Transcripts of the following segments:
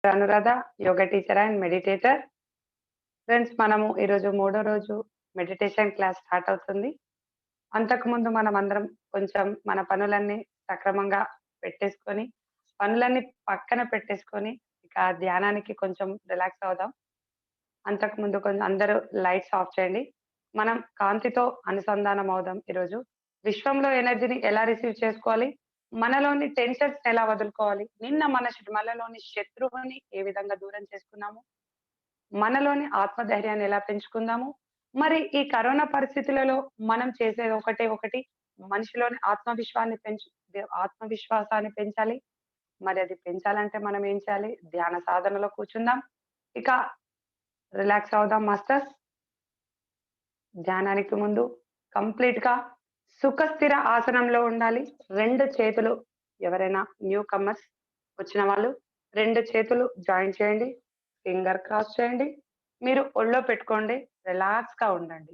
Anuradha, yoga teacher and meditator. Friends మనము ఈరోజు మూడో రోజు మెడిటేషన్ క్లాస్ స్టార్ట్ అవుతుంది. అంతకుముందు మనమందరం కొంచెం మన పనులన్నీ సక్రమంగా పెట్టేసుకొని, పనులన్నీ పక్కన పెట్టేసుకొని, ఇక ధ్యానానికి కొంచెం రిలాక్స్ అవుదాం. అంతకుముందు కొంచెం అందరూ లైట్స్ ఆఫ్ చేయండి. మనం కాంతితో అనుసంధానం అవుదాం ఈరోజు. విశ్వంలో ఎనర్జీని ఎలా రిసీవ్ చేసుకోవాలి? మనలోని టెన్షన్స్‌ని ఎలా వదులుకోవాలి? నిన్న మనలోని శత్రువుని ఏ విధంగా దూరం చేసుకున్నాము? మనలోని ఆత్మధైర్యాన్ని ఎలా పెంచుకుందాము? మరి ఈ కరోనా పరిస్థితులలో మనం చేసేది ఒకటే ఒకటి మనిషిలోని ఆత్మవిశ్వాసాన్ని పెంచాలి. మరి అది పెంచాలంటే మనం ఏం చేయాలి? ధ్యాన సాధనలో కూర్చుందాం. ఇక రిలాక్స్ అవుదాం మాస్టర్స్. ధ్యానానికి ముందు కంప్లీట్‌గా సుఖస్థిర ఆసనంలో ఉండాలి. 2 చేతులు ఎవరైనా న్యూ కమర్స్ వచ్చిన వాళ్ళు 2 చేతులు జాయిన్ చేయండి. ఫింగర్ క్రాస్ చేయండి. మీరు ఒళ్ళో పెట్టుకోండి. రిలాక్స్‌గా ఉండండి.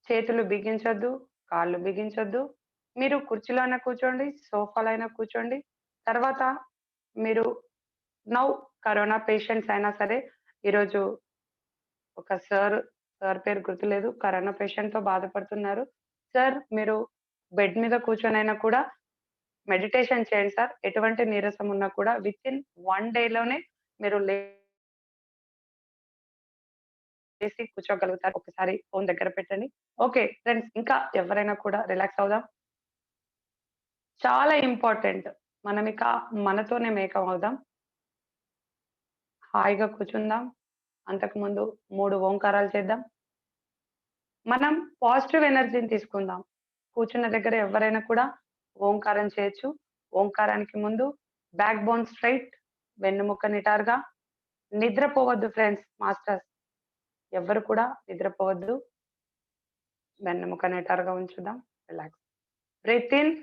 చేతులు బిగించొద్దు, కాళ్ళు బిగించొద్దు. మీరు కుర్చీలో కూర్చోండి, సోఫాలో అయినా కూర్చోండి. తర్వాత మీరు నౌ కరోనా పేషెంట్స్ అయినా సరే ఈరోజు ఒక సార్ పేరు గుర్తులేదు. కరోనా పేషెంట్‌తో బాధపడుతున్నారు. సార్ మీరు బెడ్ మీద కూర్చొనైనా కూడా మెడిటేషన్ చేయండి సార్. ఎటువంటి నీరసం ఉన్నా కూడా వితిన్ 1 డేలోనే మీరు లేసి కూర్చోగలుగుతారు. ఒకసారి ఫోను దగ్గర పెట్టండి. ఓకే. ఫ్రెండ్స్ ఇంకా ఎవరైనా కూడా రిలాక్స్ అవుదాం. చాలా ఇంపార్టెంట్. మనమిక మనతోనే మేకం అవుదాం. హాయిగా కూర్చుందాం. అంతకుముందు 3 ఓంకారాలు చేద్దాం. మనం పాజిటివ్ ఎనర్జీని తీసుకుందాం. కూర్చున్న దగ్గర ఎవరైనా కూడా ఓంకారం చేయొచ్చు. ఓంకారానికి ముందు బ్యాక్ బోన్ స్ట్రెయిట్, వెన్నుముక్క నిటారుగా. నిద్రపోవద్దు ఫ్రెండ్స్, మాస్టర్స్. ఎవ్వరు కూడా నిద్రపోవద్దు. వెన్నెముక నిటారుగా ఉంచుదాం. రిలాక్స్. Breathe in.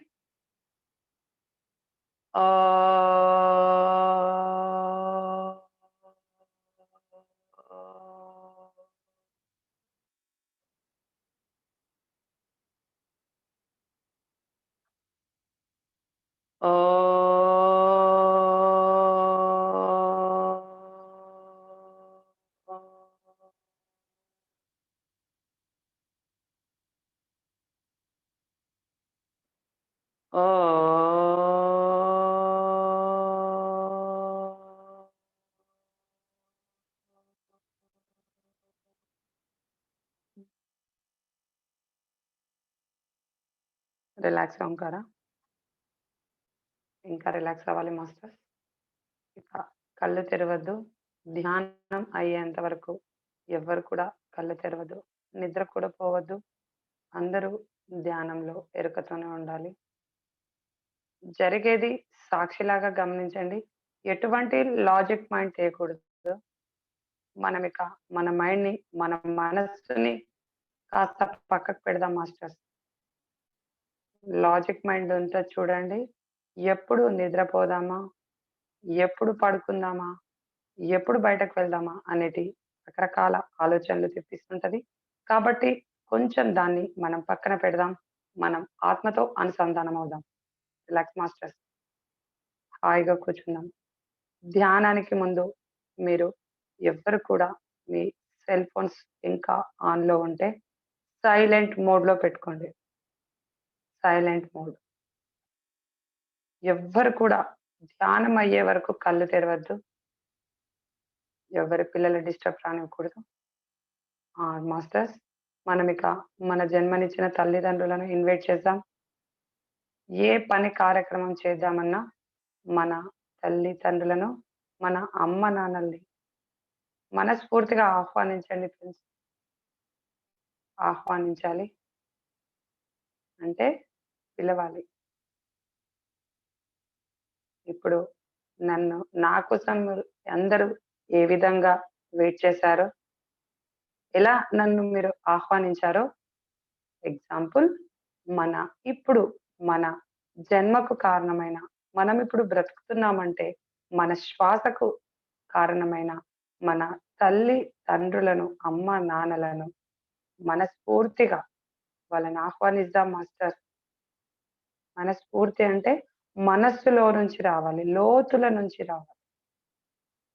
రిలాక్స్ ఓంకార. ఇంకా రిలాక్స్ అవ్వాలి మాస్టర్స్. ఇక కళ్ళు తెరవద్దు. ధ్యానం అయ్యేంత వరకు ఎవ్వరు కూడా కళ్ళు తెరవద్దు. నిద్ర కూడా పోవద్దు. అందరూ ధ్యానంలో ఎరుకతోనే ఉండాలి. జరిగేది సాక్షిలాగా గమనించండి. ఎటువంటి లాజిక్ మైండ్ చేయకూడదు. మనమిక మన మైండ్‌ని, మన మనస్సుని కాస్త పక్కకు పెడదాం మాస్టర్స్. లాజిక్ మైండ్ ఉంటది చూడండి. ఎప్పుడు నిద్రపోదామా? ఎప్పుడు పడుకుందామా? ఎప్పుడు బయటకు వెళ్దామా? అనేటి రకరకాల ఆలోచనలు తెప్పిస్తుంటది. కాబట్టి కొంచెం దాన్ని మనం పక్కన పెడదాం. మనం ఆత్మతో అనుసంధానం అవుదాం. Relax masters. హాయిగా కూర్చుందాం. ధ్యానానికి ముందు మీరు ఎవ్వరు కూడా మీ సెల్ ఫోన్స్ ఇంకా ఆన్‌లో ఉంటే సైలెంట్ మోడ్‌లో పెట్టుకోండి. Silent mode. ఎవ్వరు కూడా ధ్యానం అయ్యే వరకు కళ్ళు తెరవద్దు. ఎవరి పిల్లలు డిస్టర్బ్ రానివ్వకూడదు. మాస్టర్స్ మనమిక మన జన్మనిచ్చిన తల్లిదండ్రులను ఇన్వైట్ చేద్దాం. ఏ పని కార్యక్రమం చేద్దామన్నా మన తల్లిదండ్రులను, మన అమ్మ నాన్నల్ని మనస్ఫూర్తిగా ఆహ్వానించండి ఫ్రెండ్స్. ఆహ్వానించాలి. అంటే పిలవాలి. ఇప్పుడు నన్ను నా కోసం అందరూ ఏ విధంగా వెయిట్ చేశారో, ఎలా నన్ను మీరు ఆహ్వానించారో ఎగ్జాంపుల్ మన ఇప్పుడు మన జన్మకు కారణమైన మనమిప్పుడు బ్రతుకుతున్నామంటే మన శ్వాసకు కారణమైన మన తల్లి తండ్రులను, అమ్మ నాన్నలను మనస్ఫూర్తిగా వాళ్ళని ఆహ్వానిద్దాం మాస్టర్. మనస్ఫూర్తి అంటే మనస్సులో నుంచి రావాలి. లోతుల నుంచి రావాలి.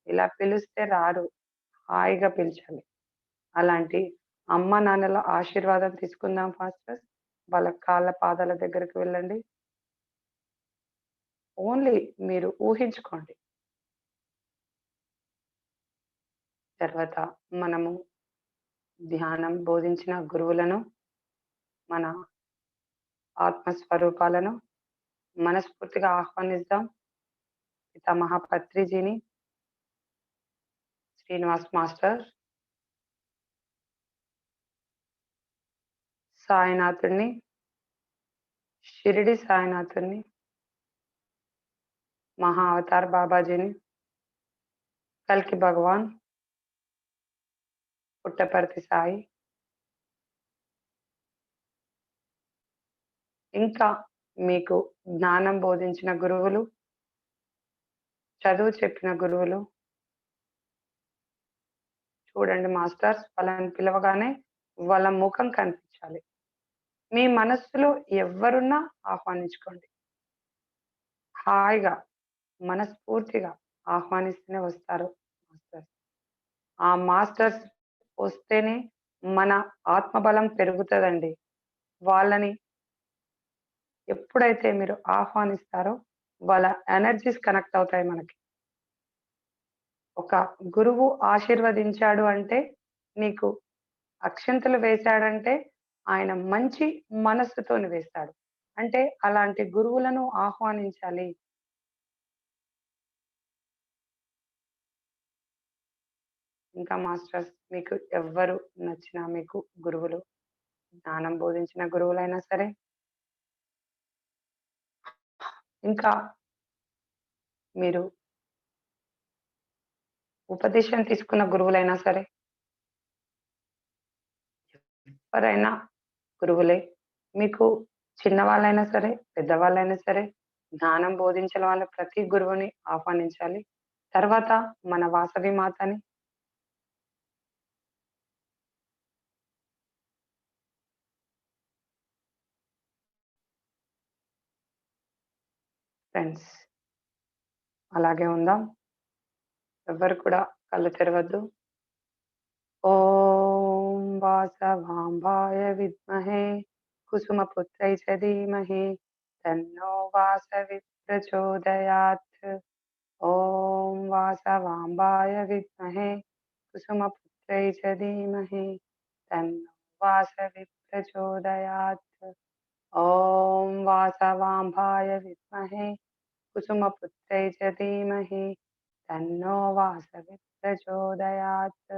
ఇలా పిలిస్తే రారు. హాయిగా పిలిచాలి. అలాంటి అమ్మ నాన్నల ఆశీర్వాదం తీసుకుందాం ఫాస్టర్స్. వాళ్ళ కాళ్ళ పాదాల దగ్గరికి వెళ్ళండి. ఓన్లీ మీరు ఊహించుకోండి. తర్వాత మనము ధ్యానం బోధించిన గురువులను, మన ఆత్మస్వరూపాలను మనస్ఫూర్తిగా ఆహ్వానిద్దాం. పితామహ పత్రిజీని, శ్రీనివాస్ మాస్టర్, సాయినాథుడిని, షిరిడి సాయినాథుడిని, మహా అవతార్ బాబాజీని, కల్కి భగవాన్, పుట్టపర్తి సాయి, ఇంకా మీకు జ్ఞానం బోధించిన గురువులు, చదువు చెప్పిన గురువులు. చూడండి మాస్టర్స్, వాళ్ళని పిలవగానే వాళ్ళ ముఖం కనిపించాలి. మీ మనస్సులో ఎవ్వరున్నా ఆహ్వానించుకోండి. హాయిగా, మనస్ఫూర్తిగా ఆహ్వానిస్తూనే వస్తారు మాస్టర్స్. ఆ మాస్టర్స్ వస్తేనే మన ఆత్మబలం పెరుగుతదండి. వాళ్ళని ఎప్పుడైతే మీరు ఆహ్వానిస్తారో వాళ్ళ ఎనర్జీస్ కనెక్ట్ అవుతాయి మనకి. ఒక గురువు ఆశీర్వదించాడు అంటే, నీకు అక్షింతలు వేశాడంటే, ఆయన మంచి మనస్సుతోని వేస్తాడు. అంటే అలాంటి గురువులను ఆహ్వానించాలి. ఇంకా మాస్టర్స్ మీకు ఎవ్వరు నచ్చినా మీకు గురువులు, జ్ఞానం బోధించిన గురువులైనా సరే, ఇంకా మీరు ఉపదేశం తీసుకున్న గురువులైనా సరే, ఎవరైనా గురువులే. మీకు చిన్నవాళ్ళైనా సరే, పెద్దవాళ్ళైనా సరే, జ్ఞానం బోధించిన వాళ్ళ ప్రతి గురువుని ఆహ్వానించాలి. తర్వాత మన వాసవి మాతని, ఫ్రెండ్స్ అలాగే ఉందాం. ఎవ్వరు కూడా కళ్ళు తెరవద్దు. ఓం వాసవాంబాయ విద్మహే కుసుమపుత్రై చ ధీమహి తన్నో వాసవి ప్రచోదయాత్. ఓం వాసవాంబాయ విద్మహే కుసుమపుత్రై చ ధీమహి తన్నో వాసవి ప్రచోదయాత్. ఓం వాసవాంబాయ విద్మహే కుసుమపుత్రై చ ధీమహి తన్నో వాసవి ప్రచోదయాత్.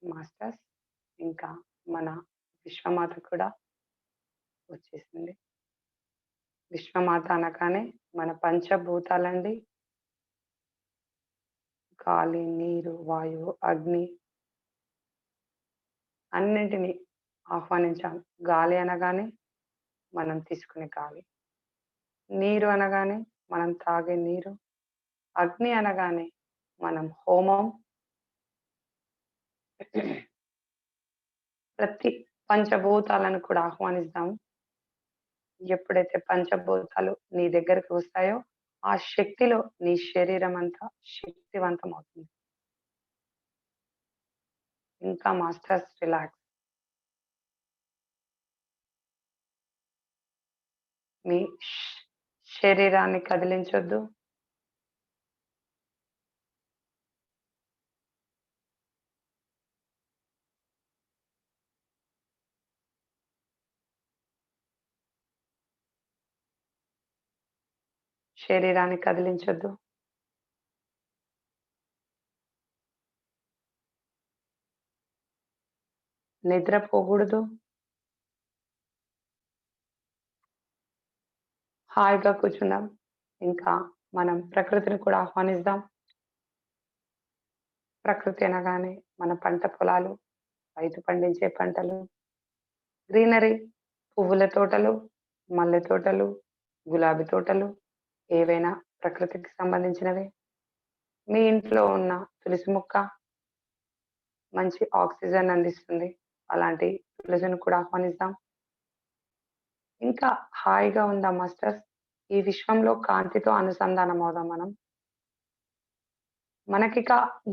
మాస్టర్స్ ఇంకా మన విశ్వమాత కూడా వచ్చేసింది. విశ్వమాత అనగానే మన పంచభూతాలండి. గాలి, నీరు, వాయువు, అగ్ని అన్నింటిని ఆహ్వానించాం. గాలి అనగానే మనం తీసుకునే గాలి, నీరు అనగానే మనం తాగే నీరు, అగ్ని అనగానే మనం హోమం, ప్రతి పంచభూతాలను కూడా ఆహ్వానిస్తాము. ఎప్పుడైతే పంచభూతాలు నీ దగ్గరికి వస్తాయో, ఆ శక్తిలో నీ శరీరం అంతా శక్తివంతం అవుతుంది. ఇంకా మాస్టర్స్ రిలాక్స్. మీ శరీరాన్ని కదిలించొద్దు. శరీరాన్ని కదిలించొద్దు. నిద్రపోకూడదు. హాయిగా కూర్చుందాం. ఇంకా మనం ప్రకృతిని కూడా ఆహ్వానిద్దాం. ప్రకృతి అనగానే మన పంట పొలాలు, రైతు పండించే పంటలు, గ్రీనరీ, పువ్వుల తోటలు, మల్లె తోటలు, గులాబీ తోటలు, ఏవైనా ప్రకృతికి సంబంధించినవే. మీ ఇంట్లో ఉన్న తులసి మొక్క మంచి ఆక్సిజన్ అందిస్తుంది. అలాంటి తులసిని కూడా ఆహ్వానిద్దాం. ఇంకా హాయిగా ఉందాం మాస్టర్స్. ఈ విశ్వంలో కాంతితో అనుసంధానం అవుదాం మనం. మనకిక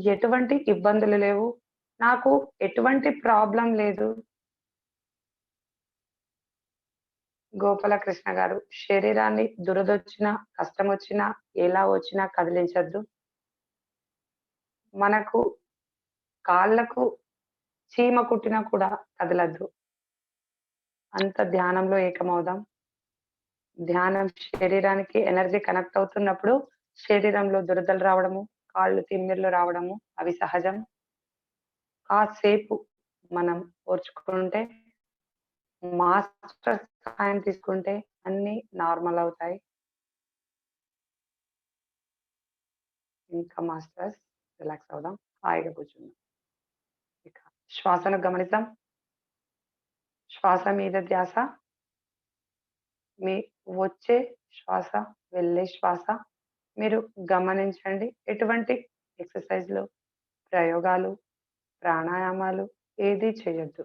ఎటువంటి ఇబ్బందులు లేవు. నాకు ఎటువంటి ప్రాబ్లమ్ లేదు. గోపాలకృష్ణ గారు, శరీరాన్ని దురదొచ్చినా, కష్టమొచ్చినా, ఎలా వచ్చినా కదిలించొద్దు. మనకు కాళ్ళకు చీమ కుట్టినా కూడా కదలొద్దు. అంత ధ్యానంలో ఏకమవుదాం. ధ్యానం శరీరానికి ఎనర్జీ కనెక్ట్ అవుతున్నప్పుడు శరీరంలో దురదలు రావడము, కాళ్ళు తిమ్మిర్లు రావడము అవి సహజం. కాసేపు మనం ఓర్చుకుంటే, మాస్టర్ సహాయం తీసుకుంటే అన్నీ నార్మల్ అవుతాయి. ఇంకా మాస్టర్స్ రిలాక్స్ అవుదాం. హాయిగా కూర్చుందాం. ఇక శ్వాసను గమనిద్దాం. శ్వాస మీద ధ్యాస. మీ వచ్చే శ్వాస, వెళ్ళే శ్వాస మీరు గమనించండి. ఎటువంటి ఎక్సర్‌సైజ్‌లు, ప్రయోగాలు, ప్రాణాయామాలు ఏది చేయొద్దు.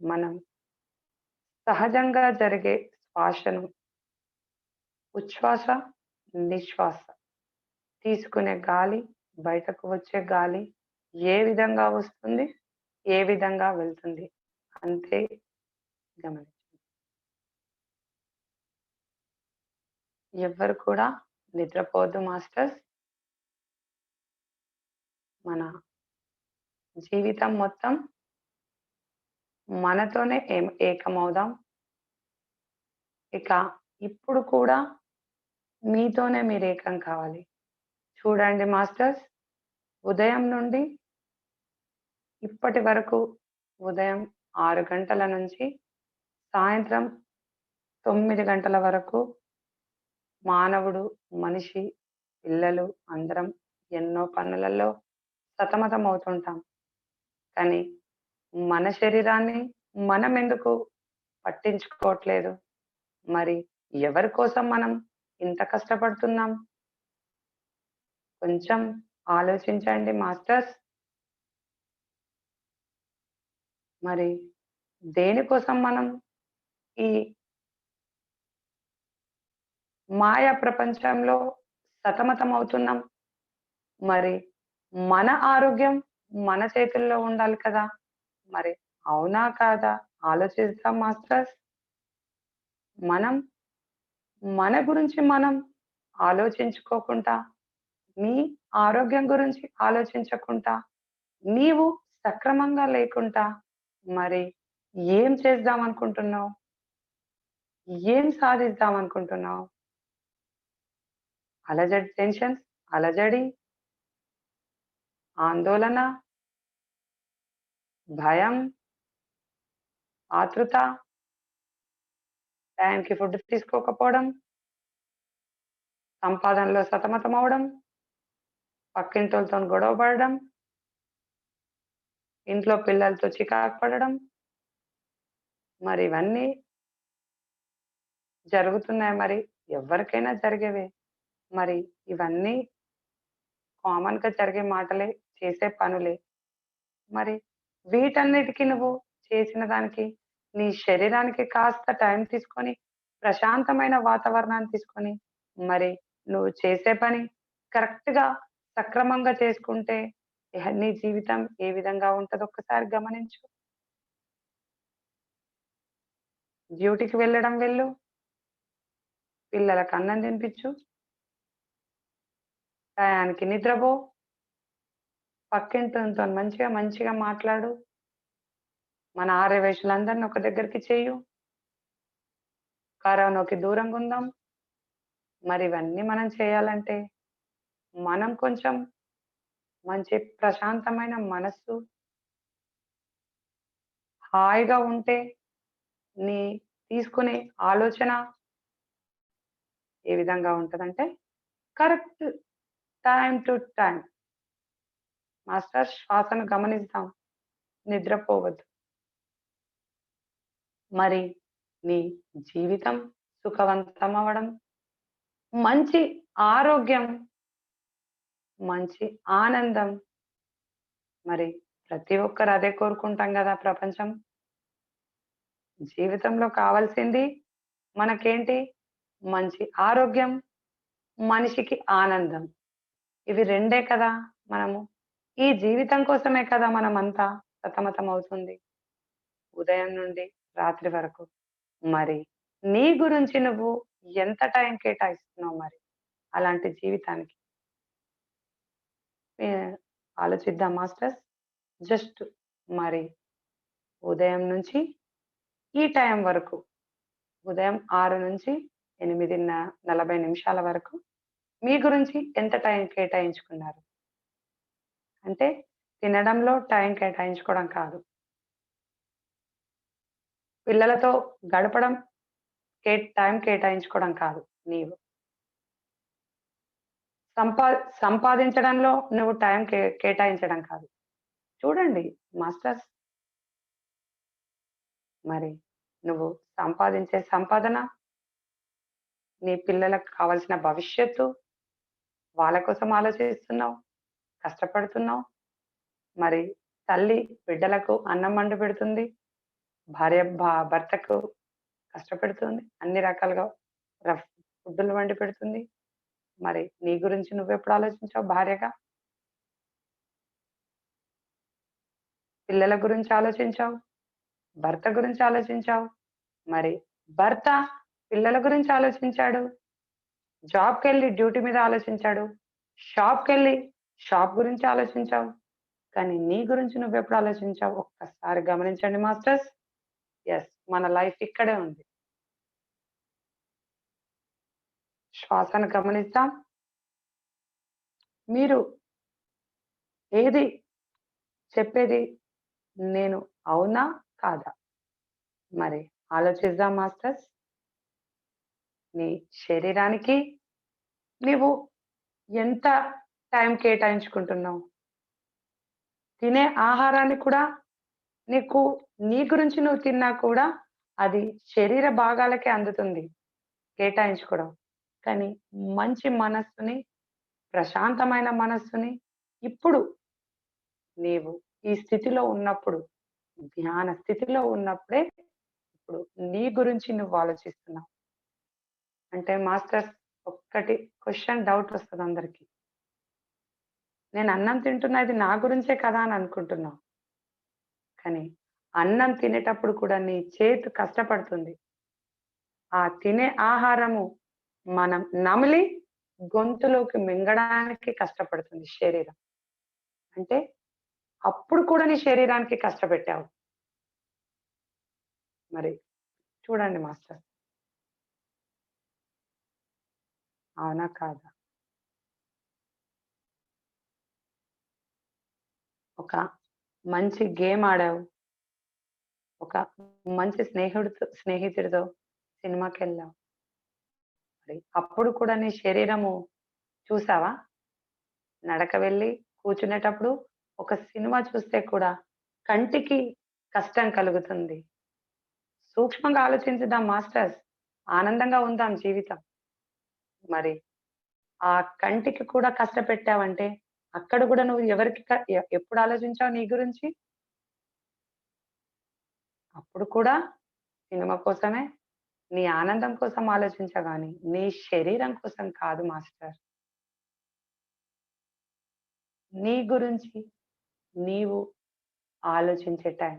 మనం సహజంగా జరిగే శ్వాసను ఉచ్ఛ్వాస, నిశ్వాస తీసుకునే గాలి, బయటకు వచ్చే గాలి ఏ విధంగా వస్తుంది, ఏ విధంగా వెళ్తుంది అంతే గమనించండి. ఎవ్వరు కూడా నిద్రపోవద్దు మాస్టర్స్. మన జీవితం మొత్తం మనతోనే ఏకమవుదాం. ఇక ఇప్పుడు కూడా మీతోనే మీరు ఏకం కావాలి. చూడండి మాస్టర్స్, ఉదయం నుండి ఇప్పటి వరకు ఉదయం 6 గంటల నుంచి సాయంత్రం 9 గంటల వరకు మానవుడు, మనిషి, పిల్లలు అందరం ఎన్నో పనులలో సతమతమవుతుంటాం. కానీ మన శరీరాన్ని మనమెందుకు పట్టించుకోవట్లేదు? మరి ఎవరి కోసం మనం ఇంత కష్టపడుతున్నాం? కొంచెం ఆలోచించండి మాస్టర్స్. మరి దేనికోసం మనం ఈ మాయా ప్రపంచంలో సతమతమవుతున్నాం? మరి మన ఆరోగ్యం మన చేతుల్లో ఉండాలి కదా! మరి అవునా? కాదా? ఆలోచిద్దాం మాస్టర్స్. మనం మన గురించి మనం ఆలోచించుకోకుండా, నీ ఆరోగ్యం గురించి ఆలోచించకుండా, నీవు సక్రమంగా లేకుండా మరి ఏం చేద్దామనుకుంటున్నావు? ఏం సాధిద్దామనుకుంటున్నావు? అలజడి టెన్షన్స్, అలజడి, ఆందోళన, భయం, ఆతృత, టైంకి ఫుడ్ తీసుకోకపోవడం, సంపాదనలో సతమతమవ్వడం, పక్కింటోళ్ళతోని గొడవ పడడం, ఇంట్లో పిల్లలతో చికాకు పడడం, మరి ఇవన్నీ జరుగుతున్నాయి మరి. ఎవ్వరికైనా జరిగేవే. మరి ఇవన్నీ కామన్‌గా జరిగే మాటలే, చేసే పనులే. మరి వీటన్నిటికి నువ్వు చేసిన దానికి, నీ శరీరానికి కాస్త టైం తీసుకొని, ప్రశాంతమైన వాతావరణాన్ని తీసుకొని, మరి నువ్వు చేసే పని కరెక్ట్‌గా, సక్రమంగా చేసుకుంటే, నీ జీవితం ఏ విధంగా ఉంటదో ఒక్కసారి గమనించు. డ్యూటీకి వెళ్ళడం వెళ్ళు. పిల్లలకి అన్నం తినిపించు. టయానికి నిద్రపో. పక్కింటోనితోని మంచిగా మాట్లాడు. మన ఆర్యవైశ్యులందరిని ఒక దగ్గరికి చెయ్యు. కరోనాకి దూరంగుందాం. మరి ఇవన్నీ మనం చేయాలంటే, మనం కొంచెం మంచి ప్రశాంతమైన మనస్సు, హాయిగా ఉంటే, నీ తీసుకునే ఆలోచన ఏ విధంగా ఉంటదంటే, correct time to time master శ్వాసను గమనిద్దాం. నిద్రపోవద్దు. మరి నీ జీవితం సుఖవంతమవ్వడం, మంచి ఆరోగ్యం, మంచి ఆనందం మరి ప్రతి ఒక్కరు అదే కోరుకుంటాం గదా! ప్రపంచం. జీవితంలో కావాల్సింది మనకేంటి? మంచి ఆరోగ్యం, మనిషికి ఆనందం. ఇవి రెండే కదా! మనము ఈ జీవితం కోసమే కదా మనమంతా సతమతమవుతుంది. ఉదయం నుండి రాత్రి వరకు. మరి నీ గురించి నువ్వు ఎంత టైం కేటాయిస్తున్నావు మరి అలాంటి జీవితానికి? ఏ ఆలోచిద్దాం మాస్టర్స్. జస్ట్ మరి ఉదయం నుంచి ఈ టైం వరకు, ఉదయం 6-8:40 వరకు మీ గురించి ఎంత టైం కేటాయించుకున్నారు? అంటే తినడంలో టైం కేటాయించుకోవడం కాదు. పిల్లలతో గడపడం టైం కేటాయించుకోవడం కాదు నీవు. సంపా సంపాదించడంలో నువ్వు టైం కేటాయించడం కాదు. చూడండి మాస్టర్స్, మరి నువ్వు సంపాదించే సంపాదన, నీ పిల్లలకు కావాల్సిన భవిష్యత్తు, వాళ్ళ కోసం ఆలోచిస్తున్నావు, కష్టపడుతున్నావు. మరి తల్లి బిడ్డలకు అన్నం వండి పెడుతుంది. భార్య భర్తకు కష్టపెడుతుంది. అన్ని రకాలుగా ఫుడ్‌లు వండి పెడుతుంది. మరి నీ గురించి నువ్వెప్పుడు ఆలోచించావు భార్యగా? పిల్లల గురించి ఆలోచించావు. భర్త గురించి ఆలోచించావు. మరి భర్త పిల్లల గురించి ఆలోచించాడు. జాబ్‌కెళ్ళి డ్యూటీ మీద ఆలోచించాడు. షాప్‌కెళ్ళి షాప్ గురించి ఆలోచించావు. కానీ నీ గురించి నువ్వెప్పుడు ఆలోచించావు? ఒక్కసారి గమనించండి మాస్టర్స్. యెస్. మన లైఫ్ ఇక్కడే ఉంది. శ్వాసను గమనిద్దాం. మీరు ఏది చెప్పేది నేను అవునా? కాదా? మరి ఆలోచిద్దాం మాస్టర్స్. నీ శరీరానికి నీవు ఎంత టైం కేటాయించుకుంటున్నావు? తినే ఆహారాన్ని కూడా నీకు నీ గురించి నువ్వు తిన్నా కూడా అది శరీర భాగాలకే అందుతుంది కేటాయించుకోవడం. కానీ మంచి మనస్సుని, ప్రశాంతమైన మనస్సుని ఇప్పుడు నీవు ఈ స్థితిలో ఉన్నప్పుడు, ధ్యాన స్థితిలో ఉన్నప్పుడే ఇప్పుడు నీ గురించి నువ్వు ఆలోచిస్తున్నావు. అంటే మాస్టర్స్, ఒక్కటి క్వెషన్ డౌట్ వస్తది అందరికి. నేను అన్నం తింటున్నది నా గురించే కదా అని అనుకుంటున్నావు. కానీ అన్నం తినేటప్పుడు కూడా నీ చేతి కష్టపడుతుంది. ఆ తినే ఆహారము మనం నమిలి గొంతులోకి మింగడానికి కష్టపడుతుంది శరీరం. అంటే అప్పుడు కూడా నీ శరీరానికి కష్టపెట్టావు. మరి చూడండి మాస్టర్. అవునా? కాదా? ఒక మంచి గేమ్ ఆడావు. ఒక మంచి స్నేహితుడితో సినిమాకెళ్ళావు. మరి అప్పుడు కూడా నీ శరీరము చూసావా? నడక వెళ్ళి కూర్చునేటప్పుడు ఒక సినిమా చూస్తే కూడా కంటికి కష్టం కలుగుతుంది. సూక్ష్మంగా ఆలోచించుదాం మాస్టర్స్. ఆనందంగా ఉందాం జీవితం. మరి ఆ కంటికి కూడా కష్టపెట్టావంటే అక్కడ కూడా నువ్వు ఎవరికి ఎప్పుడు ఆలోచించావు నీ గురించి? అప్పుడు కూడా సినిమా కోసమే, నీ ఆనందం కోసం ఆలోచించావు గానీ, నీ శరీరం కోసం కాదు మాస్టర్. నీ గురించి నీవు ఆలోచించే టైం.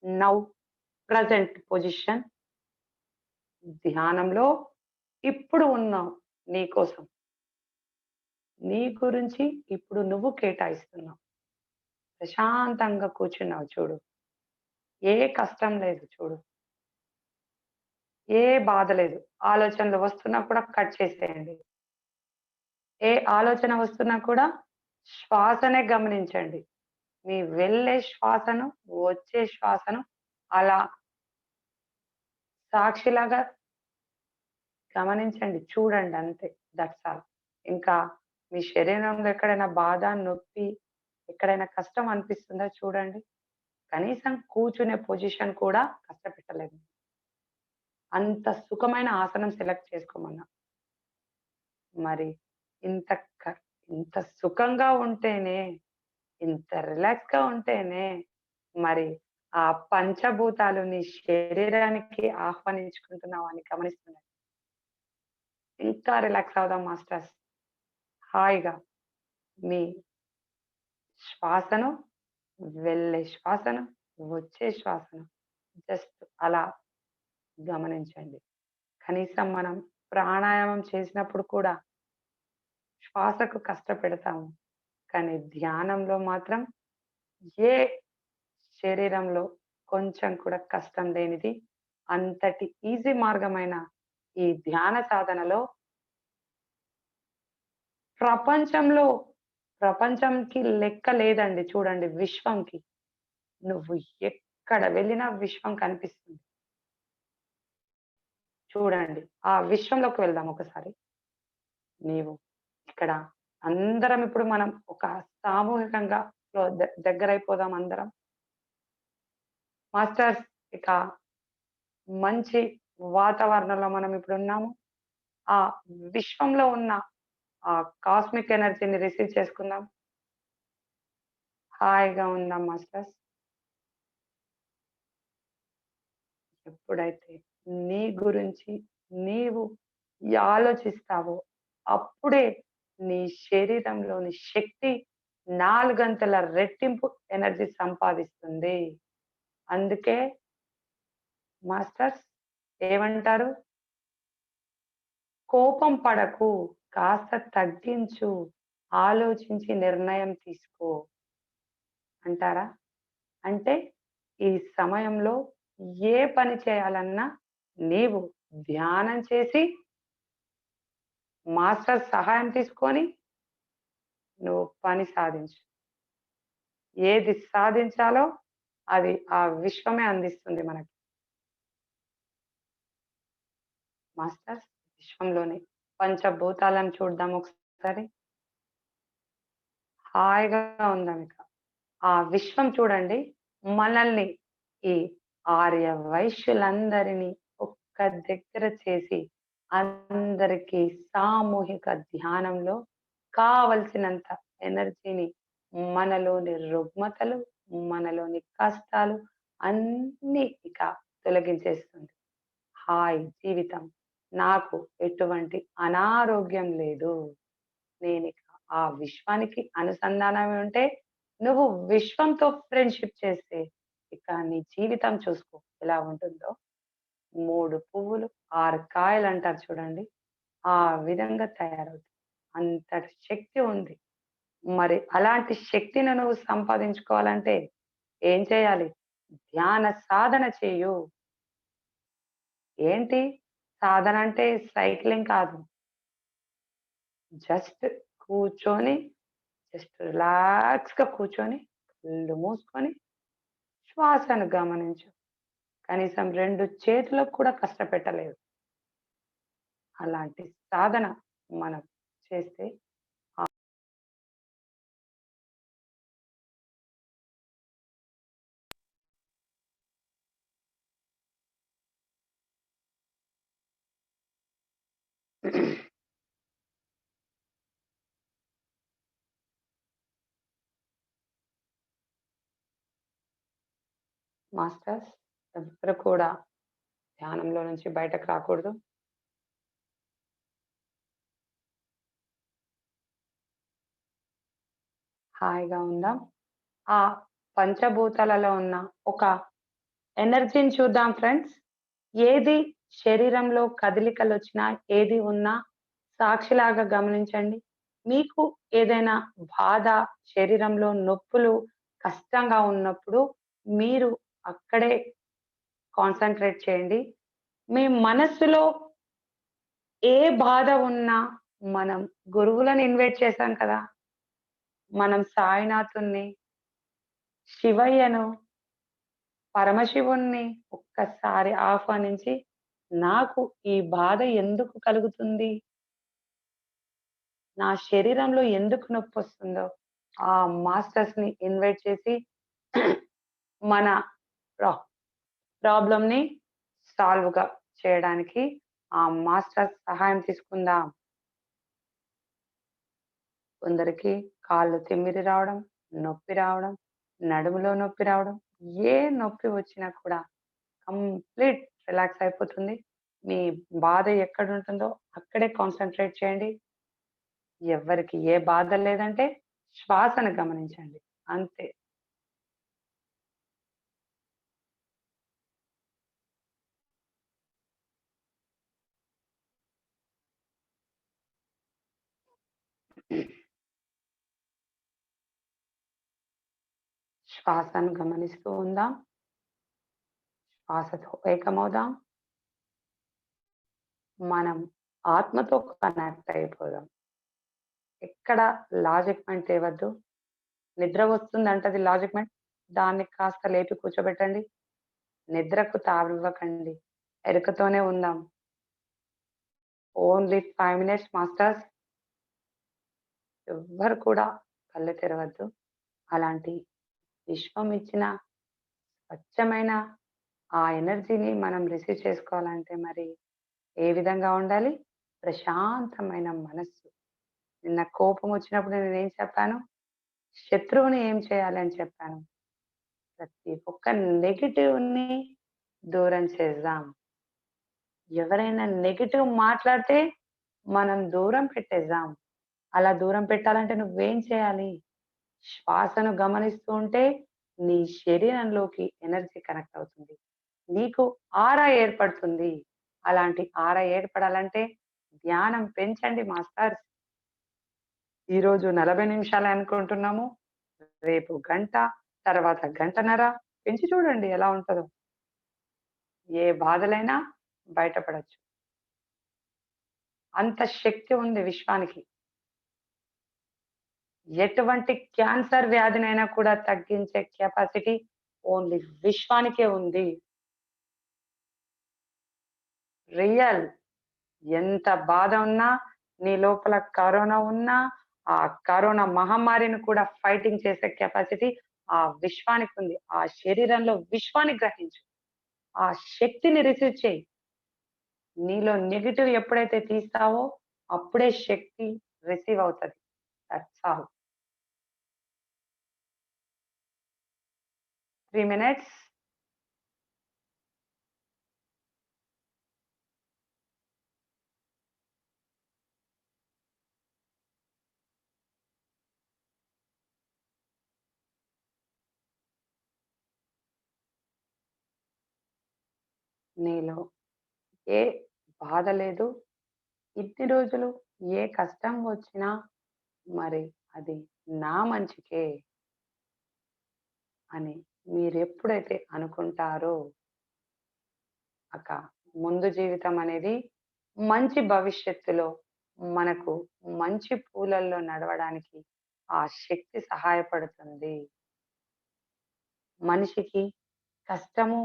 నౌ ప్రెజెంట్ పొజిషన్ ధ్యానంలో ఇప్పుడు ఉన్నావు నీ కోసం. నీ గురించి ఇప్పుడు నువ్వు కేటాయిస్తున్నావు. ప్రశాంతంగా కూర్చున్నావు చూడు. ఏ కష్టం లేదు చూడు. ఏ బాధ లేదు. ఆలోచనలు వస్తున్నా కూడా కట్ చేసేయండి. ఏ ఆలోచన వస్తున్నా కూడా శ్వాసనే గమనించండి. మీ వెళ్ళే శ్వాసను, వచ్చే శ్వాసను అలా సాక్షిలాగా గమనించండి. చూడండి అంతే. That's all. ఇంకా మీ శరీరంలో ఎక్కడైనా బాధ, నొప్పి, ఎక్కడైనా కష్టం అనిపిస్తుందా చూడండి. కనీసం కూర్చునే పొజిషన్ కూడా కష్టపెట్టలేదు. అంత సుఖమైన ఆసనం సెలెక్ట్ చేసుకోమన్నా. మరి ఇంత క ఇంత సుఖంగా ఉంటేనే, ఇంత రిలాక్స్‌గా ఉంటేనే మరి ఆ పంచభూతాలు నీ శరీరానికి ఆహ్వానించుకుంటున్నావని గమనిస్తున్నాను. ఇంకా రిలాక్స్ అవుదాం మాస్టర్స్. హాయిగా మీ శ్వాసను, వెళ్ళే శ్వాసను, వచ్చే శ్వాసను జస్ట్ అలా గమనించండి. కనీసం మనం ప్రాణాయామం చేసినప్పుడు కూడా శ్వాసకు కష్టపెడతాము. కానీ ధ్యానంలో మాత్రం ఏ శరీరంలో కొంచెం కూడా కష్టం లేనిది అంతటి ఈజీ మార్గమైన ఈ ధ్యాన సాధనలో ప్రపంచంలో ప్రపంచంకి లెక్క లేదండి చూడండి విశ్వంకి. నువ్వు ఎక్కడ వెళ్ళినా విశ్వం కనిపిస్తుంది. చూడండి. ఆ విశ్వంలోకి వెళ్దాం ఒకసారి. నీవు ఇక్కడ అందరం ఇప్పుడు మనం ఒక సామూహికంగా దగ్గరైపోదాం అందరం. మాస్టర్స్ ఇక మంచి వాతావరణంలో మనం ఇప్పుడున్నాము. ఆ విశ్వంలో ఉన్న ఆ కాస్మిక్ ఎనర్జీని రిసీవ్ చేసుకుందాం. హాయిగా ఉందాం మాస్టర్స్. ఎప్పుడైతే నీ గురించి నీవు ఆలోచిస్తావో అప్పుడే నీ శరీరంలోని శక్తి 4 గంటల రెట్టింపు ఎనర్జీ సంపాదిస్తుంది. అందుకే మాస్టర్స్ ఏమంటారు? కోపం పడకు, కాస్త తగ్గించు, ఆలోచించి నిర్ణయం తీసుకో అంటారా? అంటే ఈ సమయంలో ఏ పని చేయాలన్నా నీవు ధ్యానం చేసి, మాస్టర్ సహాయం తీసుకొని నువ్వు పని సాధించు. ఏది సాధించాలో అది ఆ విశ్వమే అందిస్తుంది మనకి. మాస్టర్స్ విశ్వంలోని పంచభూతాలను చూద్దాం ఒకసారి. హాయిగా ఉందాం ఇక. ఆ విశ్వం చూడండి మనల్ని ఈ ఆర్య వైశ్యులందరినీ ఒక్క దగ్గర చేసి అందరికీ సామూహిక ధ్యానంలో కావలసినంత ఎనర్జీని మనలోని రుగ్మతలు, మనలోని కష్టాలు అన్నీ ఇక తొలగించేస్తుంది. హాయ్ జీవితం. నాకు ఎటువంటి అనారోగ్యం లేదు. నేనిక ఆ విశ్వానికి అనుసంధానమై ఉంటే, నువ్వు విశ్వంతో ఫ్రెండ్‌షిప్ చేస్తే, ఇక నీ జీవితం చూసుకో ఎలా ఉంటుందో. 3 పువ్వులు, 6 కాయలంటారు చూడండి. ఆ విధంగా తయారవుతుంది. అంతటి శక్తి ఉంది. మరి అలాంటి శక్తిని నువ్వు సంపాదించుకోవాలంటే ఏం చేయాలి? ధ్యాన సాధన చెయ్యు. ఏంటి? సాధన అంటే సైక్లింగ్ కాదు. జస్ట్ కూర్చొని, జస్ట్ రిలాక్స్‌గా కూర్చొని, కళ్ళు మూసుకొని శ్వాసను గమనించు. కనీసం 2 చేతులకు కూడా కష్టపెట్టలేదు. అలాంటి సాధన మనం చేస్తే మాస్టర్స్ ఎవ్వరు కూడా ధ్యానంలో నుంచి బయటకు రాకూడదు. హాయిగా ఉందాం. ఆ పంచభూతాలలో ఉన్న ఒక ఎనర్జీని చూద్దాం ఫ్రెండ్స్. ఏది శరీరంలో కదలికలొచ్చినా, ఏది ఉన్నా సాక్షిలాగా గమనించండి. మీకు ఏదైనా బాధ, శరీరంలో నొప్పులు, కష్టంగా ఉన్నప్పుడు మీరు అక్కడే కాన్సంట్రేట్ చేయండి. మీ మనస్సులో ఏ బాధ ఉన్నా మనం గురువులను ఇన్వైట్ చేశాం కదా! మనం సాయినాథున్ని, శివయ్యను, పరమశివుణ్ణి ఒక్కసారి ఆహ్వానించి, నాకు ఈ బాధ ఎందుకు కలుగుతుంది? నా శరీరంలో ఎందుకు నొప్పొస్తుందో, ఆ మాస్టర్స్‌ని ఇన్వైట్ చేసి మన ప్రా ప్రాబ్లమ్‌ని సాల్వ్‌గా చేయడానికి ఆ మాస్టర్స్ సహాయం తీసుకుందాం. కొందరికి కాళ్ళు తిమ్మిరి రావడం, నొప్పి రావడం, నడుములో నొప్పి రావడం, ఏ నొప్పి వచ్చినా కూడా కంప్లీట్ రిలాక్స్ అయిపోతుంది. మీ బాధ ఎక్కడుంటుందో అక్కడే కాన్సంట్రేట్ చేయండి. ఎవ్వరికి ఏ బాధ లేదంటే శ్వాసను గమనించండి. అంతే. శ్వాసను గమనిస్తూ ఉందాం. శ్వాసతో ఏకమవుదాం. మనం ఆత్మతో కనెక్ట్ అయిపోదాం. ఎక్కడ లాజిక్ మైండ్ తేవద్దు. నిద్ర వస్తుందంటది లాజిక్ మైండ్. దాన్ని కాస్త లేపి కూర్చోబెట్టండి. నిద్రకు తావివ్వకండి. ఎరుకతోనే ఉందాం. Only 5 minutes masters. ఎవ్వరు కూడా కళ్ళు తెరవద్దు. అలాంటి విశ్వం ఇచ్చిన స్వచ్ఛమైన ఆ ఎనర్జీని మనం రిసీవ్ చేసుకోవాలంటే మరి ఏ విధంగా ఉండాలి? ప్రశాంతమైన మనస్సు. నిన్న కోపం వచ్చినప్పుడు నేనేం చెప్పాను? శత్రువుని ఏం చేయాలి అని చెప్పాను. ప్రతి ఒక్క నెగెటివ్‌ని దూరం చేద్దాం. ఎవరైనా నెగెటివ్ మాట్లాడితే మనం దూరం పెట్టేద్దాం. అలా దూరం పెట్టాలంటే నువ్వేం చేయాలి? శ్వాసను గమనిస్తూ ఉంటే నీ శరీరంలోకి ఎనర్జీ కనెక్ట్ అవుతుంది. నీకు ఆరా ఏర్పడుతుంది. అలాంటి ఆరా ఏర్పడాలంటే ధ్యానం పెంచండి మాస్టర్స్. ఈరోజు 40 నిమిషాలే అనుకుంటున్నాము. రేపు గంట, తర్వాత గంటన్నర పెంచి చూడండి ఎలా ఉంటదో. ఏ బాధలైనా బయటపడొచ్చు. అంత శక్తి ఉంది విశ్వానికి. ఎటువంటి క్యాన్సర్ వ్యాధినైనా కూడా తగ్గించే కెపాసిటీ ఓన్లీ విశ్వానికే ఉంది. రియల్. ఎంత బాధ ఉన్నా, నీ లోపల కరోనా ఉన్నా, ఆ కరోనా మహమ్మారిని కూడా ఫైటింగ్ చేసే కెపాసిటీ ఆ విశ్వానికుంది. ఆ శరీరంలో విశ్వాన్ని గ్రహించు. ఆ శక్తిని రిసీవ్ చెయి. నీలో నెగెటివ్ ఎప్పుడైతే తీస్తావో అప్పుడే శక్తి రిసీవ్ అవుతది. That's all. 3 మినిట్స్. నీలో ఏ బాధ లేదు. ఇన్ని రోజులు ఏ కష్టం వచ్చినా మరి అది నా మంచికే అని మీరెప్పుడైతే అనుకుంటారో అక ముందు జీవితం అనేది మంచి భవిష్యత్తులో మనకు మంచి పూలల్లో నడవడానికి ఆ శక్తి సహాయపడుతుంది. మనిషికి కష్టము,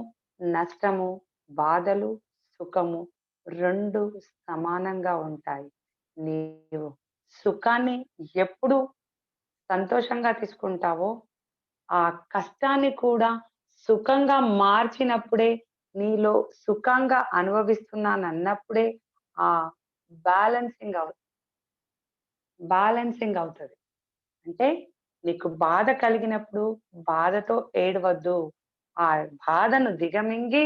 నష్టము, బాధలు, సుఖము 2 సమానంగా ఉంటాయి. నీవు సుఖాన్ని ఎప్పుడు సంతోషంగా తీసుకుంటావో, ఆ కష్టాన్ని కూడా సుఖంగా మార్చినప్పుడే నీలో సుఖంగా అనుభవిస్తున్నానన్నప్పుడే ఆ బ్యాలెన్సింగ్ అవు బ్యాలెన్సింగ్ అవుతది. అంటే నీకు బాధ కలిగినప్పుడు బాధతో ఏడవద్దు. ఆ బాధను దిగమింగి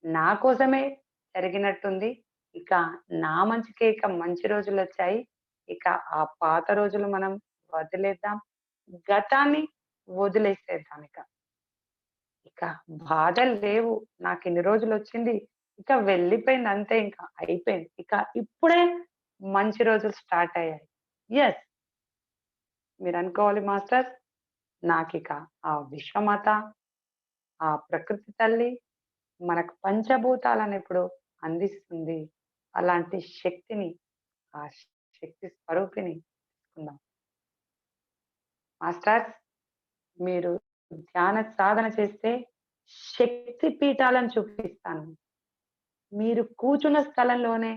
నా కోసమే జరిగినట్టుంది. ఇక నా మంచికే ఇక మంచి రోజులొచ్చాయి. ఇక ఆ పాత రోజులు మనం వదిలేద్దాం. గతాన్ని వదిలేసేద్దాం ఇక. ఇక బాధలు లేవు. నాకిన్ని రోజులొచ్చింది. ఇక వెళ్ళిపోయింది అంతే ఇంక. అయిపోయింది. ఇక ఇప్పుడే మంచి రోజులు స్టార్ట్ అయ్యాయి. యెస్. మీరనుకోవాలి మాస్టర్ నాకిక ఆ విశ్వమాత, ఆ ప్రకృతి తల్లి మనకు పంచభూతాలను ఇప్పుడు అందిస్తుంది. అలాంటి శక్తిని, ఆ శక్తి స్వరూపిణి తీసుకుందాం. మాస్టర్స్ మీరు ధ్యాన సాధన చేస్తే శక్తి పీఠాలను చూపిస్తాను. మీరు కూర్చున్న స్థలంలోనే